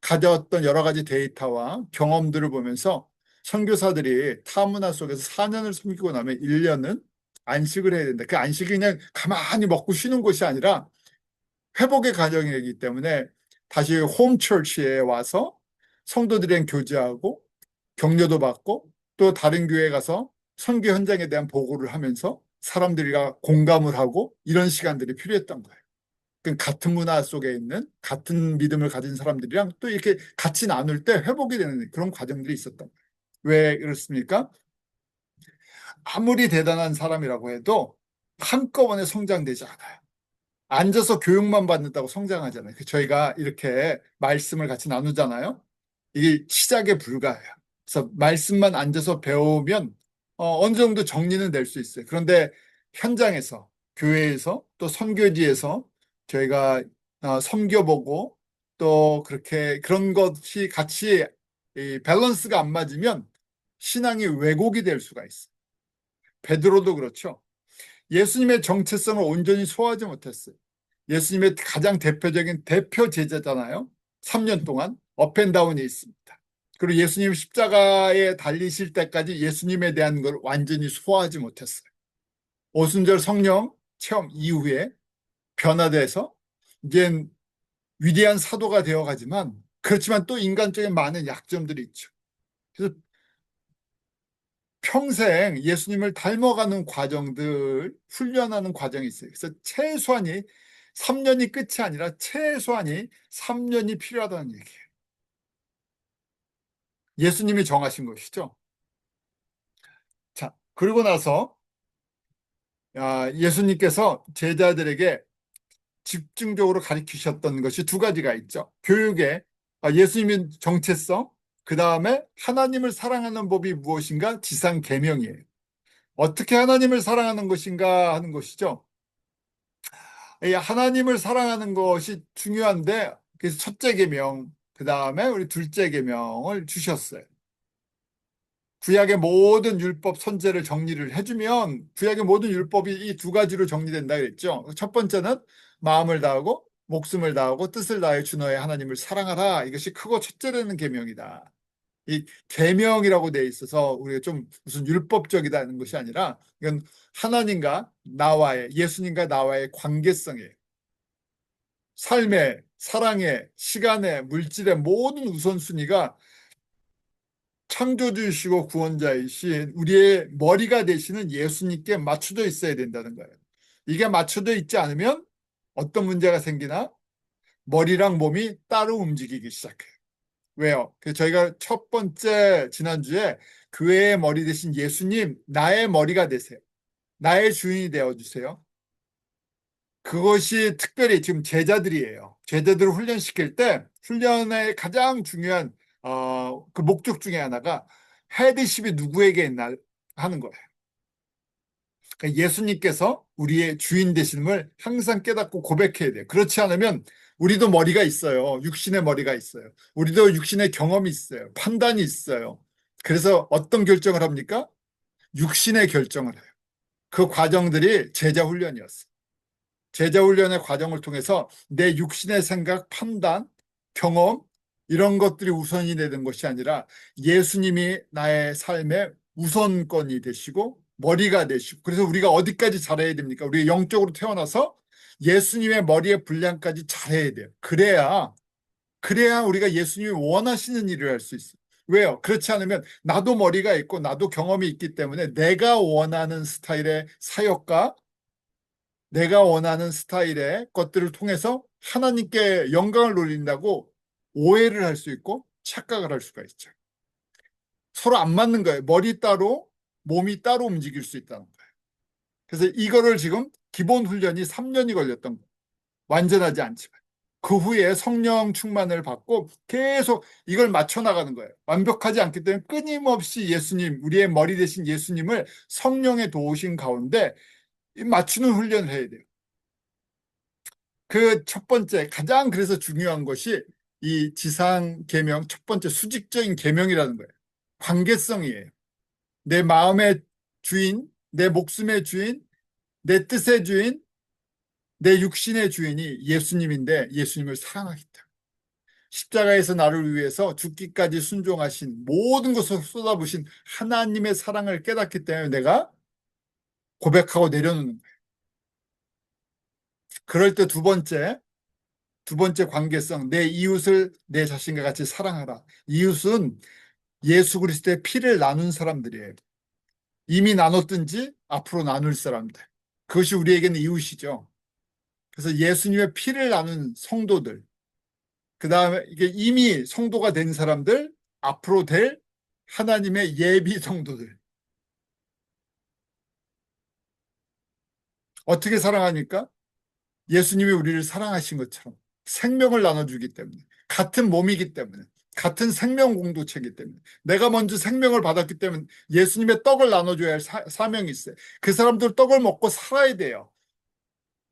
가져왔던 여러 가지 데이터와 경험들을 보면서 선교사들이 타문화 속에서 4년을 섬기고 나면 1년은 안식을 해야 된다. 그 안식이 그냥 가만히 먹고 쉬는 것이 아니라 회복의 과정이기 때문에 다시 홈처치에 와서 성도들이랑 교제하고 격려도 받고 또 다른 교회에 가서 선교 현장에 대한 보고를 하면서 사람들이랑 공감을 하고 이런 시간들이 필요했던 거예요. 같은 문화 속에 있는 같은 믿음을 가진 사람들이랑 또 이렇게 같이 나눌 때 회복이 되는 그런 과정들이 있었던 거예요. 왜 그렇습니까? 아무리 대단한 사람이라고 해도 한꺼번에 성장되지 않아요. 앉아서 교육만 받는다고 성장하잖아요. 저희가 이렇게 말씀을 같이 나누잖아요. 이게 시작에 불과해요. 그래서 말씀만 앉아서 배우면 어느 정도 정리는 될 수 있어요. 그런데 현장에서, 교회에서, 또 선교지에서 저희가 섬겨보고 또 그런 것이 같이 이 밸런스가 안 맞으면 신앙이 왜곡이 될 수가 있어요. 베드로도 그렇죠. 예수님의 정체성을 온전히 소화하지 못했어요. 예수님의 가장 대표적인 대표 제자잖아요. 3년 동안 업앤다운이 있습니다. 그리고 예수님 십자가에 달리실 때까지 예수님에 대한 걸 완전히 소화하지 못했어요. 오순절 성령 체험 이후에 변화돼서 이제 위대한 사도가 되어가지만 그렇지만 또 인간적인 많은 약점들이 있죠. 그래서 평생 예수님을 닮아가는 과정들, 훈련하는 과정이 있어요. 그래서 최소한이 3년이 끝이 아니라 최소한이 3년이 필요하다는 얘기예요. 예수님이 정하신 것이죠. 자, 그리고 나서 예수님께서 제자들에게 집중적으로 가르치셨던 것이 두 가지가 있죠. 교육에 예수님의 정체성, 그 다음에 하나님을 사랑하는 법이 무엇인가 지상 계명이에요. 어떻게 하나님을 사랑하는 것인가 하는 것이죠. 이 하나님을 사랑하는 것이 중요한데, 그래서 첫째 계명, 그 다음에 우리 둘째 계명을 주셨어요. 구약의 모든 율법 선제를 정리를 해주면 구약의 모든 율법이 이 두 가지로 정리된다 그랬죠. 첫 번째는 마음을 다하고 목숨을 다하고 뜻을 다해 주 너의 하나님을 사랑하라. 이것이 크고 첫째라는 계명이다. 이 계명이라고 돼 있어서 우리가 좀 무슨 율법적이다는 것이 아니라 이건 하나님과 나와의 예수님과 나와의 관계성이에요. 삶의 사랑의 시간의 물질의 모든 우선순위가 창조주이시고 구원자이신 우리의 머리가 되시는 예수님께 맞춰져 있어야 된다는 거예요. 이게 맞춰져 있지 않으면 어떤 문제가 생기나 머리랑 몸이 따로 움직이기 시작해요. 왜요? 저희가 첫 번째 지난주에 교회의 머리 되신 예수님, 나의 머리가 되세요. 나의 주인이 되어주세요. 그것이 특별히 지금 제자들이에요. 제자들을 훈련시킬 때 훈련의 가장 중요한 그 목적 중에 하나가 헤드십이 누구에게 있나 하는 거예요. 그러니까 예수님께서 우리의 주인 되심을 항상 깨닫고 고백해야 돼요. 그렇지 않으면 우리도 머리가 있어요. 육신의 머리가 있어요. 우리도 육신의 경험이 있어요. 판단이 있어요. 그래서 어떤 결정을 합니까? 육신의 결정을 해요. 그 과정들이 제자 훈련이었어요. 제자 훈련의 과정을 통해서 내 육신의 생각, 판단, 경험 이런 것들이 우선이 되는 것이 아니라 예수님이 나의 삶의 우선권이 되시고 머리가 되시고 그래서 우리가 어디까지 잘해야 됩니까? 우리가 영적으로 태어나서 예수님의 머리의 분량까지 잘해야 돼요. 그래야 우리가 예수님이 원하시는 일을 할 수 있어요. 왜요? 그렇지 않으면 나도 머리가 있고 나도 경험이 있기 때문에 내가 원하는 스타일의 사역과 내가 원하는 스타일의 것들을 통해서 하나님께 영광을 돌린다고 오해를 할 수 있고 착각을 할 수가 있죠. 서로 안 맞는 거예요. 머리 따로, 몸이 따로 움직일 수 있다는 거예요. 그래서 이거를 지금 기본 훈련이 3년이 걸렸던 거예요. 완전하지 않지만. 그 후에 성령 충만을 받고 계속 이걸 맞춰 나가는 거예요. 완벽하지 않기 때문에 끊임없이 예수님, 우리의 머리 대신 예수님을 성령의 도우신 가운데 맞추는 훈련을 해야 돼요. 그 첫 번째 가장 그래서 중요한 것이 이 지상 계명 첫 번째 수직적인 계명이라는 거예요. 관계성이에요. 내 마음의 주인, 내 목숨의 주인, 내 뜻의 주인, 내 육신의 주인이 예수님인데 예수님을 사랑하기 때문에 십자가에서 나를 위해서 죽기까지 순종하신 모든 것을 쏟아부으신 하나님의 사랑을 깨닫기 때문에 내가 고백하고 내려놓는 거예요. 그럴 때 두 번째 관계성, 내 이웃을 내 자신과 같이 사랑하라. 이웃은 예수 그리스도의 피를 나눈 사람들이에요. 이미 나눴든지 앞으로 나눌 사람들. 그것이 우리에게는 이웃이죠. 그래서 예수님의 피를 나눈 성도들, 그 다음에 이게 이미 성도가 된 사람들, 앞으로 될 하나님의 예비 성도들. 어떻게 사랑하니까? 예수님이 우리를 사랑하신 것처럼 생명을 나눠주기 때문에 같은 몸이기 때문에 같은 생명 공동체이기 때문에 내가 먼저 생명을 받았기 때문에 예수님의 떡을 나눠줘야 할 사명이 있어요. 그 사람들 떡을 먹고 살아야 돼요.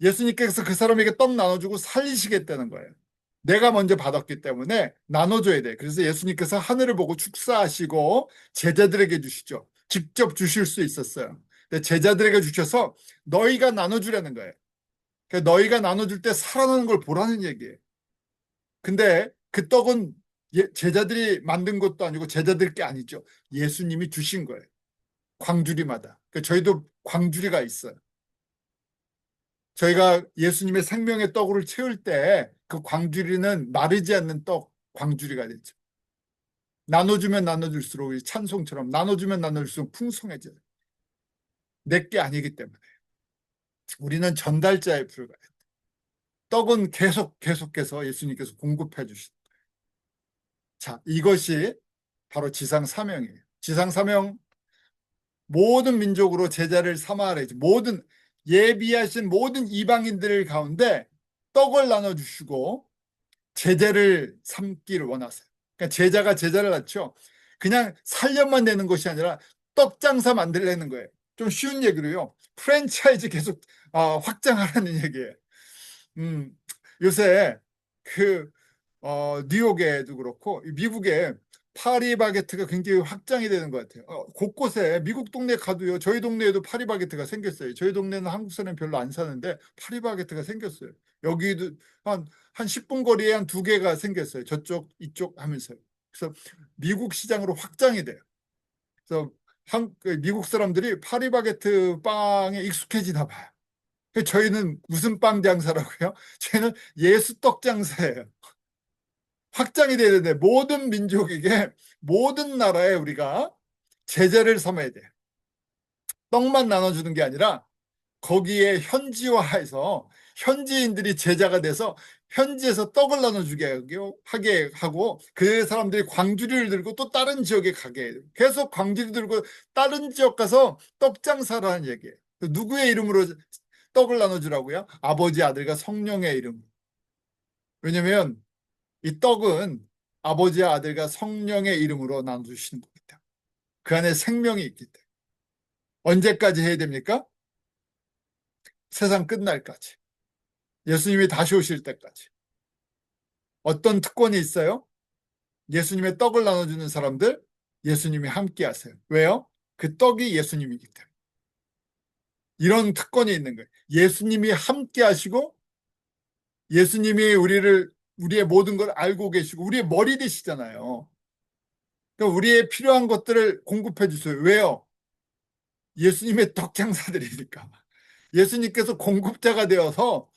예수님께서 그 사람에게 떡 나눠주고 살리시겠다는 거예요. 내가 먼저 받았기 때문에 나눠줘야 돼. 그래서 예수님께서 하늘을 보고 축사하시고 제자들에게 주시죠. 직접 주실 수 있었어요. 근데 제자들에게 주셔서 너희가 나눠주라는 거예요. 그러니까 너희가 나눠줄 때 살아나는 걸 보라는 얘기예요. 근데 그 떡은 제자들이 만든 것도 아니고 제자들 게 아니죠. 예수님이 주신 거예요. 광주리마다. 그러니까 저희도 광주리가 있어요. 저희가 예수님의 생명의 떡을 채울 때 그 광주리는 마르지 않는 떡, 광주리가 되죠. 나눠주면 나눠줄수록 찬송처럼 나눠주면 나눠줄수록 풍성해져요. 내게 아니기 때문에. 우리는 전달자에 불과해요. 떡은 계속해서 예수님께서 공급해 주신. 자, 이것이 바로 지상 사명이에요. 지상 사명 모든 민족으로 제자를 삼아라. 모든 예비하신 모든 이방인들 가운데 떡을 나눠주시고 제자를 삼기를 원하세요. 그러니까 제자가 제자를 낳죠. 그냥 살려만 내는 것이 아니라 떡 장사 만들려는 거예요. 좀 쉬운 얘기로요. 프랜차이즈 계속 확장하라는 얘기예요. 음, 요새 그 뉴욕에도 그렇고 미국에 파리바게트가 굉장히 확장이 되는 것 같아요. 곳곳에 미국 동네 가도요. 저희 동네에도 파리바게트가 생겼어요. 저희 동네는 한국 사람 별로 안 사는데 파리바게트가 생겼어요. 여기도 한 10분 거리에 한 두 개가 생겼어요. 저쪽 이쪽 하면서요. 그래서 미국 시장으로 확장이 돼요. 그래서 그 미국 사람들이 파리바게트 빵에 익숙해지나 봐요. 저희는 무슨 빵 장사라고요? 저희는 예수떡 장사예요. 확장이 돼야 되는데 모든 민족에게 모든 나라에 우리가 제재를 삼아야 돼요. 떡만 나눠주는 게 아니라 거기에 현지화해서 현지인들이 제자가 돼서 현지에서 떡을 나눠주게 하게 하고 그 사람들이 광주리를 들고 또 다른 지역에 가게 해요. 계속 광주리 들고 다른 지역 가서 떡 장사를 하는 얘기예요. 누구의 이름으로 떡을 나눠주라고요? 아버지, 아들과 성령의 이름. 왜냐면 이 떡은 아버지와 아들과 성령의 이름으로 나눠주시는 겁니다. 그 안에 생명이 있기 때문에. 언제까지 해야 됩니까? 세상 끝날까지. 예수님이 다시 오실 때까지. 어떤 특권이 있어요? 예수님의 떡을 나눠주는 사람들, 예수님이 함께 하세요. 왜요? 그 떡이 예수님이기 때문에. 이런 특권이 있는 거예요. 예수님이 함께 하시고, 예수님이 우리의 모든 걸 알고 계시고, 우리의 머리 되시잖아요. 그러니까 우리의 필요한 것들을 공급해 주세요. 왜요? 예수님의 떡 장사들이니까. 예수님께서 공급자가 되어서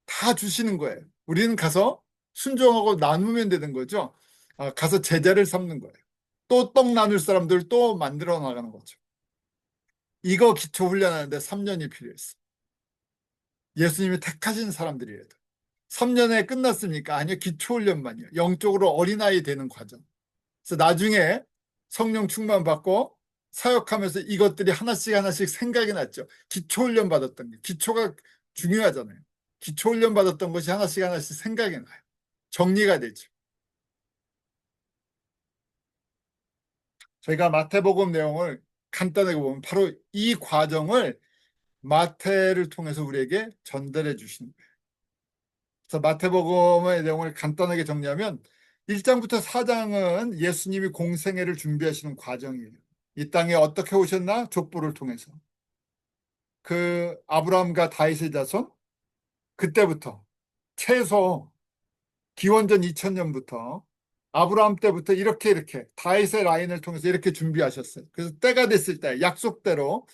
다 주시는 거예요. 우리는 가서 순종하고 나누면 되는 거죠. 가서 제자를 삼는 거예요. 또 떡 나눌 사람들 또 만들어 나가는 거죠. 이거 기초 훈련하는데 3년이 필요했어. 예수님이 택하신 사람들이라도. 3년에 끝났습니까? 아니요. 기초 훈련만이요. 영적으로 어린아이 되는 과정. 그래서 나중에 성령 충만 받고 사역하면서 이것들이 하나씩 하나씩 생각이 났죠. 기초 훈련 받았던 게. 기초가 중요하잖아요. 기초 훈련 받았던 것이 하나씩 하나씩 생각이 나요. 정리가 되죠. 저희가 마태복음 내용을 간단하게 보면 바로 이 과정을 마태를 통해서 우리에게 전달해 주시는 거예요. 그래서 마태복음의 내용을 간단하게 정리하면 1장부터 4장은 예수님이 공생애를 준비하시는 과정이에요. 이 땅에 어떻게 오셨나? 족보를 통해서. 그 아브라함과 다윗의 자손 그때부터 최소 기원전 2000년부터 아브라함 때부터 이렇게 다윗의 라인을 통해서 이렇게 준비하셨어요. 그래서 때가 됐을 때 약속대로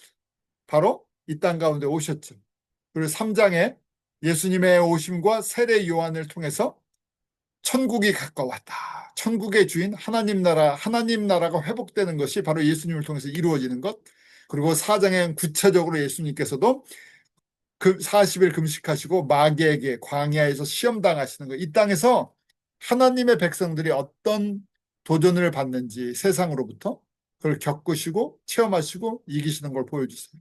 바로 이 땅 가운데 오셨죠. 그리고 3장에 예수님의 오심과 세례 요한을 통해서 천국이 가까웠다. 천국의 주인 하나님 나라가 회복되는 것이 바로 예수님을 통해서 이루어지는 것. 그리고 4장엔 구체적으로 예수님께서도 그 40일 금식하시고 마귀에게 광야에서 시험 당하시는 것. 이 땅에서 하나님의 백성들이 어떤 도전을 받는지 세상으로부터 그걸 겪으시고 체험하시고 이기시는 걸 보여주세요.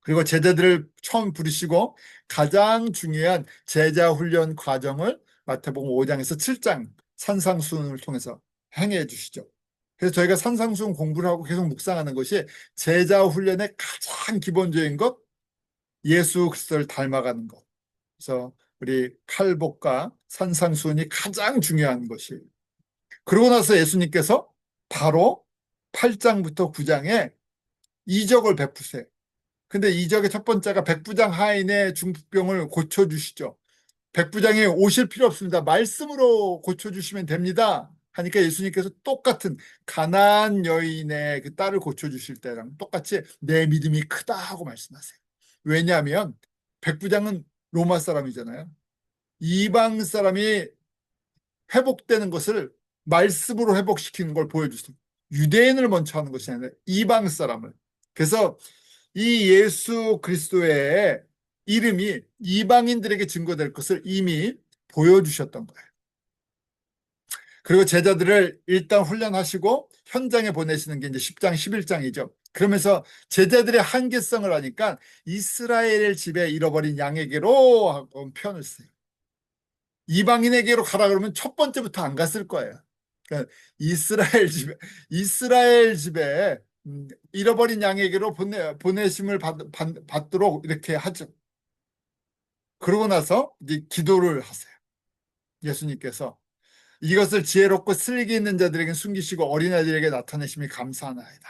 그리고 제자들을 처음 부르시고 가장 중요한 제자 훈련 과정을 마태복음 5장에서 7장 산상수훈을 통해서 행해 주시죠. 그래서 저희가 산상수훈 공부를 하고 계속 묵상하는 것이 제자 훈련의 가장 기본적인 것, 예수 그리스도를 닮아가는 것. 그래서 우리 칼복과 산상수훈이 가장 중요한 것이에요. 그러고 나서 예수님께서 바로 8장부터 9장에 이적을 베푸세요. 근데 이적의 첫 번째가 백부장 하인의 중풍병을 고쳐주시죠. 백부장이 오실 필요 없습니다. 말씀으로 고쳐주시면 됩니다. 하니까 예수님께서 똑같은 가나안 여인의 그 딸을 고쳐주실 때랑 똑같이 내 믿음이 크다 하고 말씀하세요. 왜냐하면 백부장은 로마 사람이잖아요. 이방 사람이 회복되는 것을 말씀으로 회복시키는 걸 보여주세요. 유대인을 먼저 하는 것이 아니라 이방 사람을. 그래서 이 예수 그리스도의 이름이 이방인들에게 증거될 것을 이미 보여주셨던 거예요. 그리고 제자들을 일단 훈련하시고 현장에 보내시는 게 이제 10장, 11장이죠. 그러면서 제자들의 한계성을 하니까 이스라엘 집에 잃어버린 양에게로 하고 표현을 써요. 이방인에게로 가라 그러면 첫 번째부터 안 갔을 거예요. 그러니까 이스라엘 집에 잃어버린 양에게로 보내심을 받도록 이렇게 하죠. 그러고 나서 이제 기도를 하세요. 예수님께서 이것을 지혜롭고 슬기 있는 자들에게 숨기시고 어린아이들에게 나타내심이 감사하나이다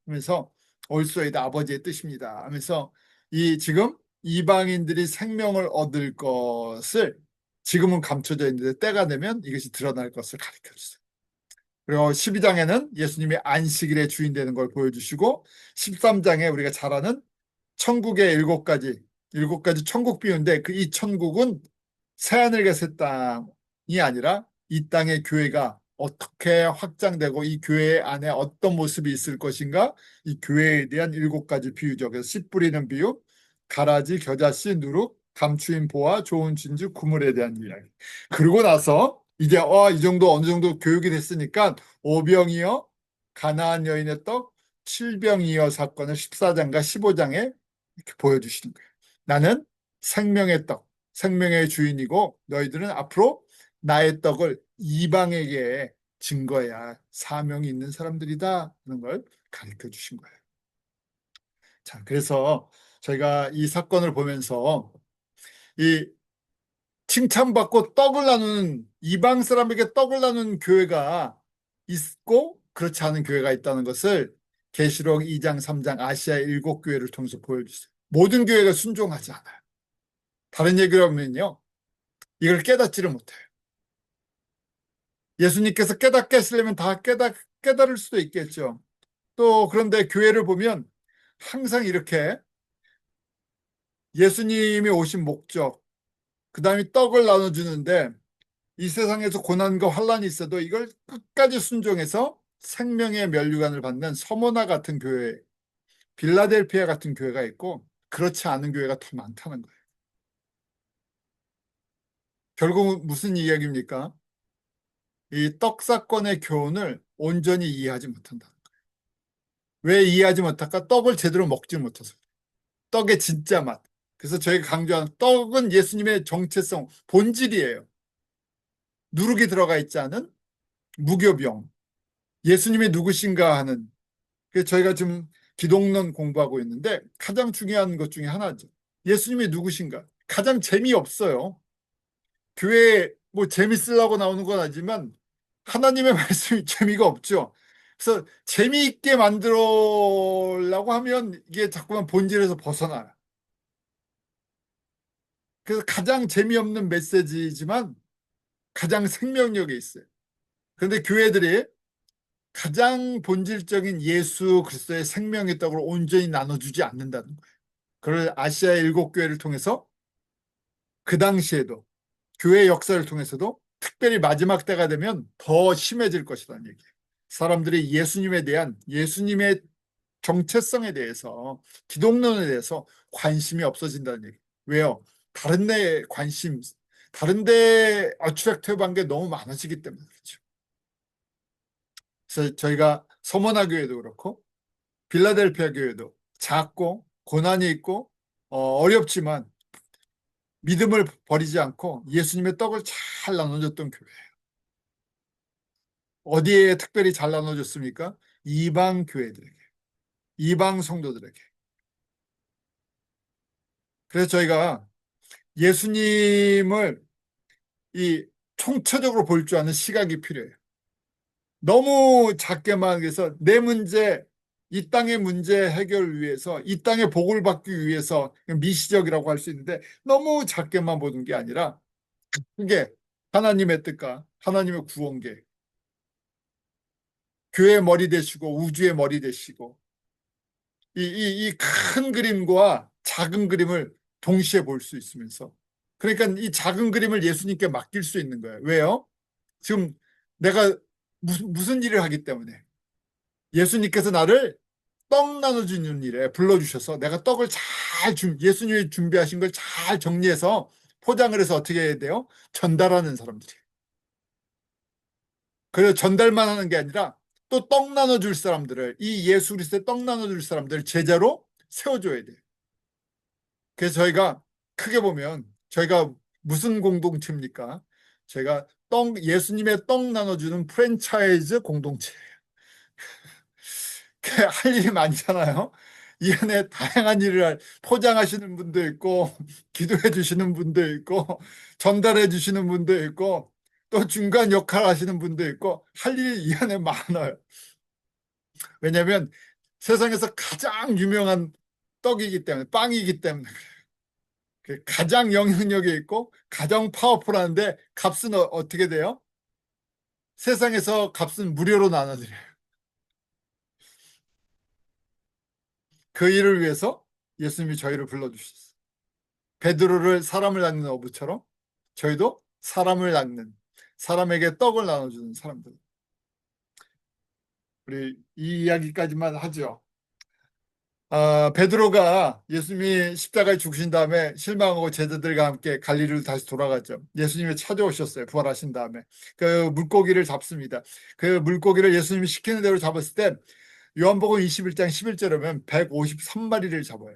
하면서 올소이다 아버지의 뜻입니다 하면서 이 지금 이방인들이 생명을 얻을 것을 지금은 감춰져 있는데 때가 되면 이것이 드러날 것을 가르쳐 주세요. 그리고 12장에는 예수님이 안식일의 주인 되는 걸 보여주시고 13장에 우리가 잘 아는 천국의 일곱 가지 천국 비유인데 그 이 천국은 새하늘과 새 땅이 아니라 이 땅의 교회가 어떻게 확장되고 이 교회 안에 어떤 모습이 있을 것인가 이 교회에 대한 일곱 가지 비유죠. 그래서 씨 뿌리는 비유, 가라지, 겨자씨, 누룩, 감추인 보화, 좋은 진주, 구물에 대한 이야기. 그러고 나서 이제 이 정도 어느 정도 교육이 됐으니까 오병이어 가나안 여인의 떡, 칠병이어 사건을 14장과 15장에 이렇게 보여주시는 거예요. 나는 생명의 떡, 생명의 주인이고 너희들은 앞으로 나의 떡을 이방에게 증거해야 사명이 있는 사람들이다 하는 걸 가르쳐 주신 거예요. 자, 그래서 저희가 이 사건을 보면서 이 칭찬받고 떡을 나누는 이방 사람에게 떡을 나누는 교회가 있고 그렇지 않은 교회가 있다는 것을 계시록 2장, 3장 아시아 7교회를 통해서 보여주세요. 모든 교회가 순종하지 않아요. 다른 얘기로 하면요. 이걸 깨닫지를 못해요. 예수님께서 깨닫게 하시려면 다 깨달을 수도 있겠죠. 또 그런데 교회를 보면 항상 이렇게 예수님이 오신 목적, 그 다음에 떡을 나눠주는데 이 세상에서 고난과 환란이 있어도 이걸 끝까지 순종해서 생명의 면류관을 받는 서머나 같은 교회, 빌라델피아 같은 교회가 있고 그렇지 않은 교회가 더 많다는 거예요. 결국 무슨 이야기입니까? 이 떡 사건의 교훈을 온전히 이해하지 못한다. 왜 이해하지 못할까? 떡을 제대로 먹지 못해서. 떡의 진짜 맛. 그래서 저희가 강조하는 떡은 예수님의 정체성, 본질이에요. 누룩이 들어가 있지 않은 무교병. 예수님이 누구신가 하는. 그래서 저희가 지금 기독론 공부하고 있는데 가장 중요한 것 중에 하나죠. 예수님이 누구신가? 가장 재미없어요. 교회에 뭐 재밌으려고 나오는 건 아니지만 하나님의 말씀이 재미가 없죠. 그래서 재미있게 만들려고 하면 이게 자꾸만 본질에서 벗어나요. 그래서 가장 재미없는 메시지지만 가장 생명력이 있어요. 그런데 교회들이 가장 본질적인 예수 그리스도의 생명의 떡을 온전히 나눠주지 않는다는 거예요. 그걸 아시아 7교회를 통해서 그 당시에도 교회 역사를 통해서도 특별히 마지막 때가 되면 더 심해질 것이라는 얘기예요. 사람들이 예수님에 대한 예수님의 정체성에 대해서 기독론에 대해서 관심이 없어진다는 얘기예요. 왜요? 다른 데 관심, 다른 데 어트랙티브한 게 너무 많아지기 때문에 그렇죠. 그래서 저희가 서머나 교회도 그렇고 빌라델피아 교회도 작고 고난이 있고 어렵지만 믿음을 버리지 않고 예수님의 떡을 잘 나눠줬던 교회예요. 어디에 특별히 잘 나눠줬습니까? 이방 교회들에게, 이방 성도들에게. 그래서 저희가 예수님을 이 총체적으로 볼 줄 아는 시각이 필요해요. 너무 작게만 해서 내 문제, 이 땅의 문제 해결을 위해서, 이 땅의 복을 받기 위해서 미시적이라고 할 수 있는데 너무 작게만 보는 게 아니라 그게 하나님의 뜻과 하나님의 구원계, 교회의 머리 되시고 우주의 머리 되시고 이 큰 그림과 작은 그림을 동시에 볼 수 있으면서 그러니까 이 작은 그림을 예수님께 맡길 수 있는 거예요. 왜요? 지금 내가 무슨 일을 하기 때문에 예수님께서 나를 떡 나눠주는 일에 불러주셔서 내가 떡을 예수님이 준비하신 걸 잘 정리해서 포장을 해서 어떻게 해야 돼요? 전달하는 사람들이. 그래서 전달만 하는 게 아니라 또 떡 나눠줄 사람들을 이 예수 그리스도의 떡 나눠줄 사람들을 제자로 세워줘야 돼요. 그래서 저희가 크게 보면 저희가 무슨 공동체입니까? 저희가 예수님의 떡 나눠주는 프랜차이즈 공동체예요. 할 일이 많잖아요. 이 안에 다양한 일을 포장하시는 분도 있고, 기도해 주시는 분도 있고, 전달해 주시는 분도 있고, 또 중간 역할 하시는 분도 있고, 할 일이 이 안에 많아요. 왜냐하면 세상에서 가장 유명한 떡이기 때문에, 빵이기 때문에 가장 영향력이 있고 가장 파워풀한데 값은 어떻게 돼요? 세상에서 값은 무료로 나눠드려요. 그 일을 위해서 예수님이 저희를 불러주셨어요. 베드로를 사람을 낚는 어부처럼 저희도 사람을 낚는, 사람에게 떡을 나눠주는 사람들. 우리 이 이야기까지만 하죠. 베드로가 예수님이 십자가에 죽으신 다음에 실망하고 제자들과 함께 갈릴리로 다시 돌아가죠. 예수님이 찾아오셨어요. 부활하신 다음에. 그 물고기를 잡습니다. 그 물고기를 예수님이 시키는 대로 잡았을 때 요한복음 21장 11절에 보면 153마리를 잡아요.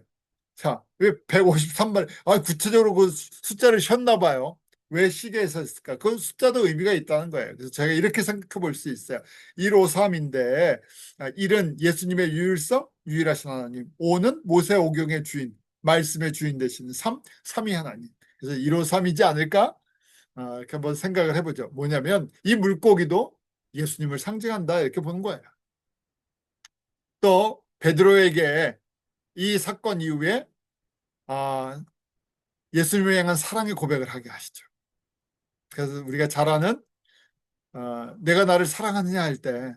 자, 왜 153마리? 구체적으로 그 숫자를 쉬었나 봐요. 왜 시계에서 했을까? 그 숫자도 의미가 있다는 거예요. 그래서 제가 이렇게 생각해 볼 수 있어요. 153인데 1은 예수님의 유일성, 유일하신 하나님. 5는 모세오경의 주인, 말씀의 주인 되시는 3이 하나님. 그래서 153이지 않을까? 이렇게 한번 생각을 해보죠. 뭐냐면 이 물고기도 예수님을 상징한다 이렇게 보는 거예요. 또 베드로에게 이 사건 이후에 아, 예수님을 향한 사랑의 고백을 하게 하시죠. 그래서 우리가 잘 아는 내가 나를 사랑하느냐 할 때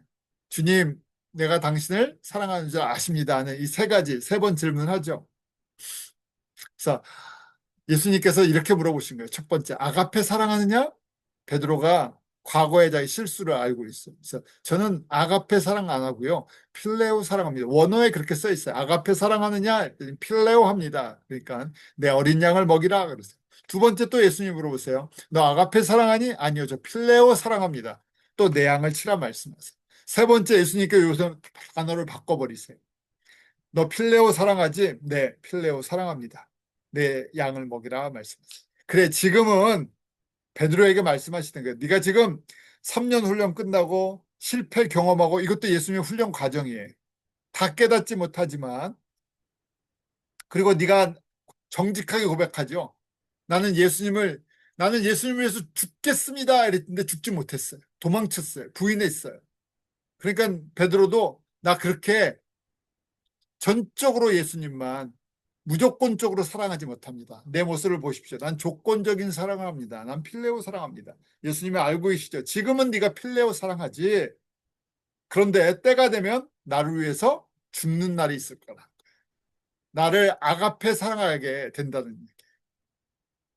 주님 내가 당신을 사랑하는 줄 아십니다 하는 이 세 가지 세 번 질문하죠. 그래서 예수님께서 이렇게 물어보신 거예요. 첫 번째 아가페 사랑하느냐? 베드로가 과거의 자기 실수를 알고 있어요. 그래서 저는 아가페 사랑 안 하고요. 필레오 사랑합니다. 원어에 그렇게 써 있어요. 아가페 사랑하느냐? 필레오 합니다. 그러니까 내 어린 양을 먹이라 그러세요. 두 번째 또 예수님 물어보세요. 너 아가페 사랑하니? 아니요. 저 필레오 사랑합니다. 또 내 양을 치라 말씀하세요. 세 번째 예수님께 요새 단어를 바꿔버리세요. 너 필레오 사랑하지? 네, 필레오 사랑합니다. 내 양을 먹이라 말씀하세요. 그래, 지금은 베드로에게 말씀하시는 거예요. 네가 지금 3년 훈련 끝나고 실패 경험하고 이것도 예수님의 훈련 과정이에요. 다 깨닫지 못하지만 그리고 네가 정직하게 고백하죠. 나는 예수님을 나는 예수님을 위해서 죽겠습니다. 이랬는데 죽지 못했어요. 도망쳤어요. 부인했어요. 그러니까 베드로도 나 그렇게 전적으로 예수님만 무조건적으로 사랑하지 못합니다. 내 모습을 보십시오. 난 조건적인 사랑을 합니다. 난 필레오 사랑합니다. 예수님이 알고 계시죠. 지금은 네가 필레오 사랑하지. 그런데 때가 되면 나를 위해서 죽는 날이 있을 거다. 나를 아가페 사랑하게 된다는 얘기.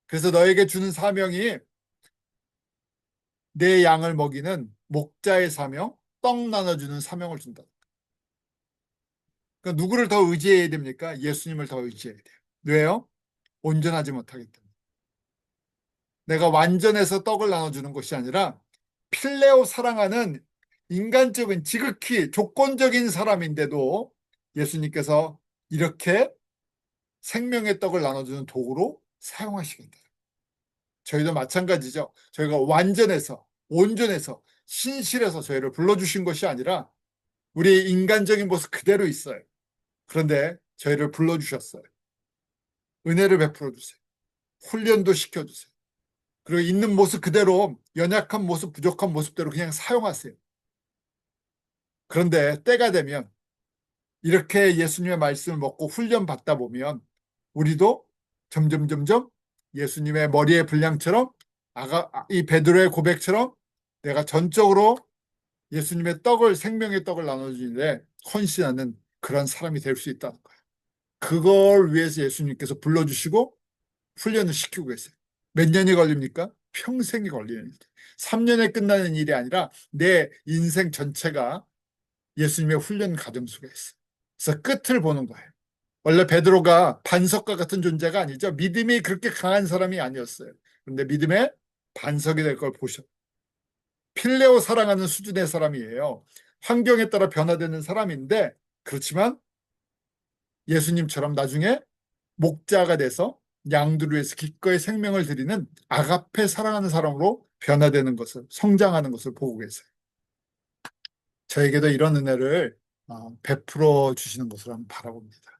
그래서 너에게 주는 사명이 내 양을 먹이는 목자의 사명, 떡 나눠주는 사명을 준다. 그러니까 누구를 더 의지해야 됩니까? 예수님을 더 의지해야 돼요. 왜요? 온전하지 못하기 때문에. 내가 완전해서 떡을 나눠주는 것이 아니라 필레오 사랑하는 인간적인 지극히 조건적인 사람인데도 예수님께서 이렇게 생명의 떡을 나눠주는 도구로 사용하시겠다. 저희도 마찬가지죠. 저희가 완전해서 온전해서 신실해서 저희를 불러주신 것이 아니라 우리 인간적인 모습 그대로 있어요. 그런데 저희를 불러주셨어요. 은혜를 베풀어 주세요. 훈련도 시켜주세요. 그리고 있는 모습 그대로 연약한 모습, 부족한 모습대로 그냥 사용하세요. 그런데 때가 되면 이렇게 예수님의 말씀을 먹고 훈련 받다 보면 우리도 점점 예수님의 머리의 분량처럼 이 베드로의 고백처럼 내가 전적으로 예수님의 떡을 생명의 떡을 나눠주는데 헌신하는 그런 사람이 될 수 있다는 거예요. 그걸 위해서 예수님께서 불러주시고 훈련을 시키고 계세요. 몇 년이 걸립니까? 평생이 걸리는 일. 3년에 끝나는 일이 아니라 내 인생 전체가 예수님의 훈련 과정 속에 있어요. 그래서 끝을 보는 거예요. 원래 베드로가 반석과 같은 존재가 아니죠. 믿음이 그렇게 강한 사람이 아니었어요. 그런데 믿음의 반석이 될 걸 보셨. 필레오 사랑하는 수준의 사람이에요. 환경에 따라 변화되는 사람인데 그렇지만 예수님처럼 나중에 목자가 돼서 양들을 위해서 기꺼이 생명을 드리는 아가페 사랑하는 사람으로 변화되는 것을 성장하는 것을 보고 계세요. 저에게도 이런 은혜를 베풀어 주시는 것을 한번 바라봅니다.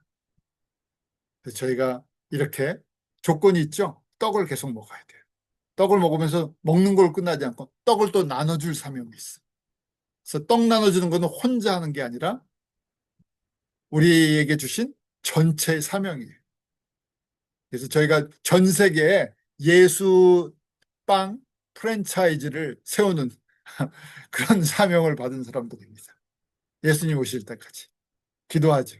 그래서 저희가 이렇게 조건이 있죠. 떡을 계속 먹어야 돼요. 떡을 먹으면서 먹는 걸 끝나지 않고 떡을 또 나눠줄 사명이 있어. 그래서 떡 나눠주는 거는 혼자 하는 게 아니라 우리에게 주신 전체의 사명이에요. 그래서 저희가 전 세계에 예수 빵 프랜차이즈를 세우는 그런 사명을 받은 사람들입니다. 예수님 오실 때까지 기도하죠.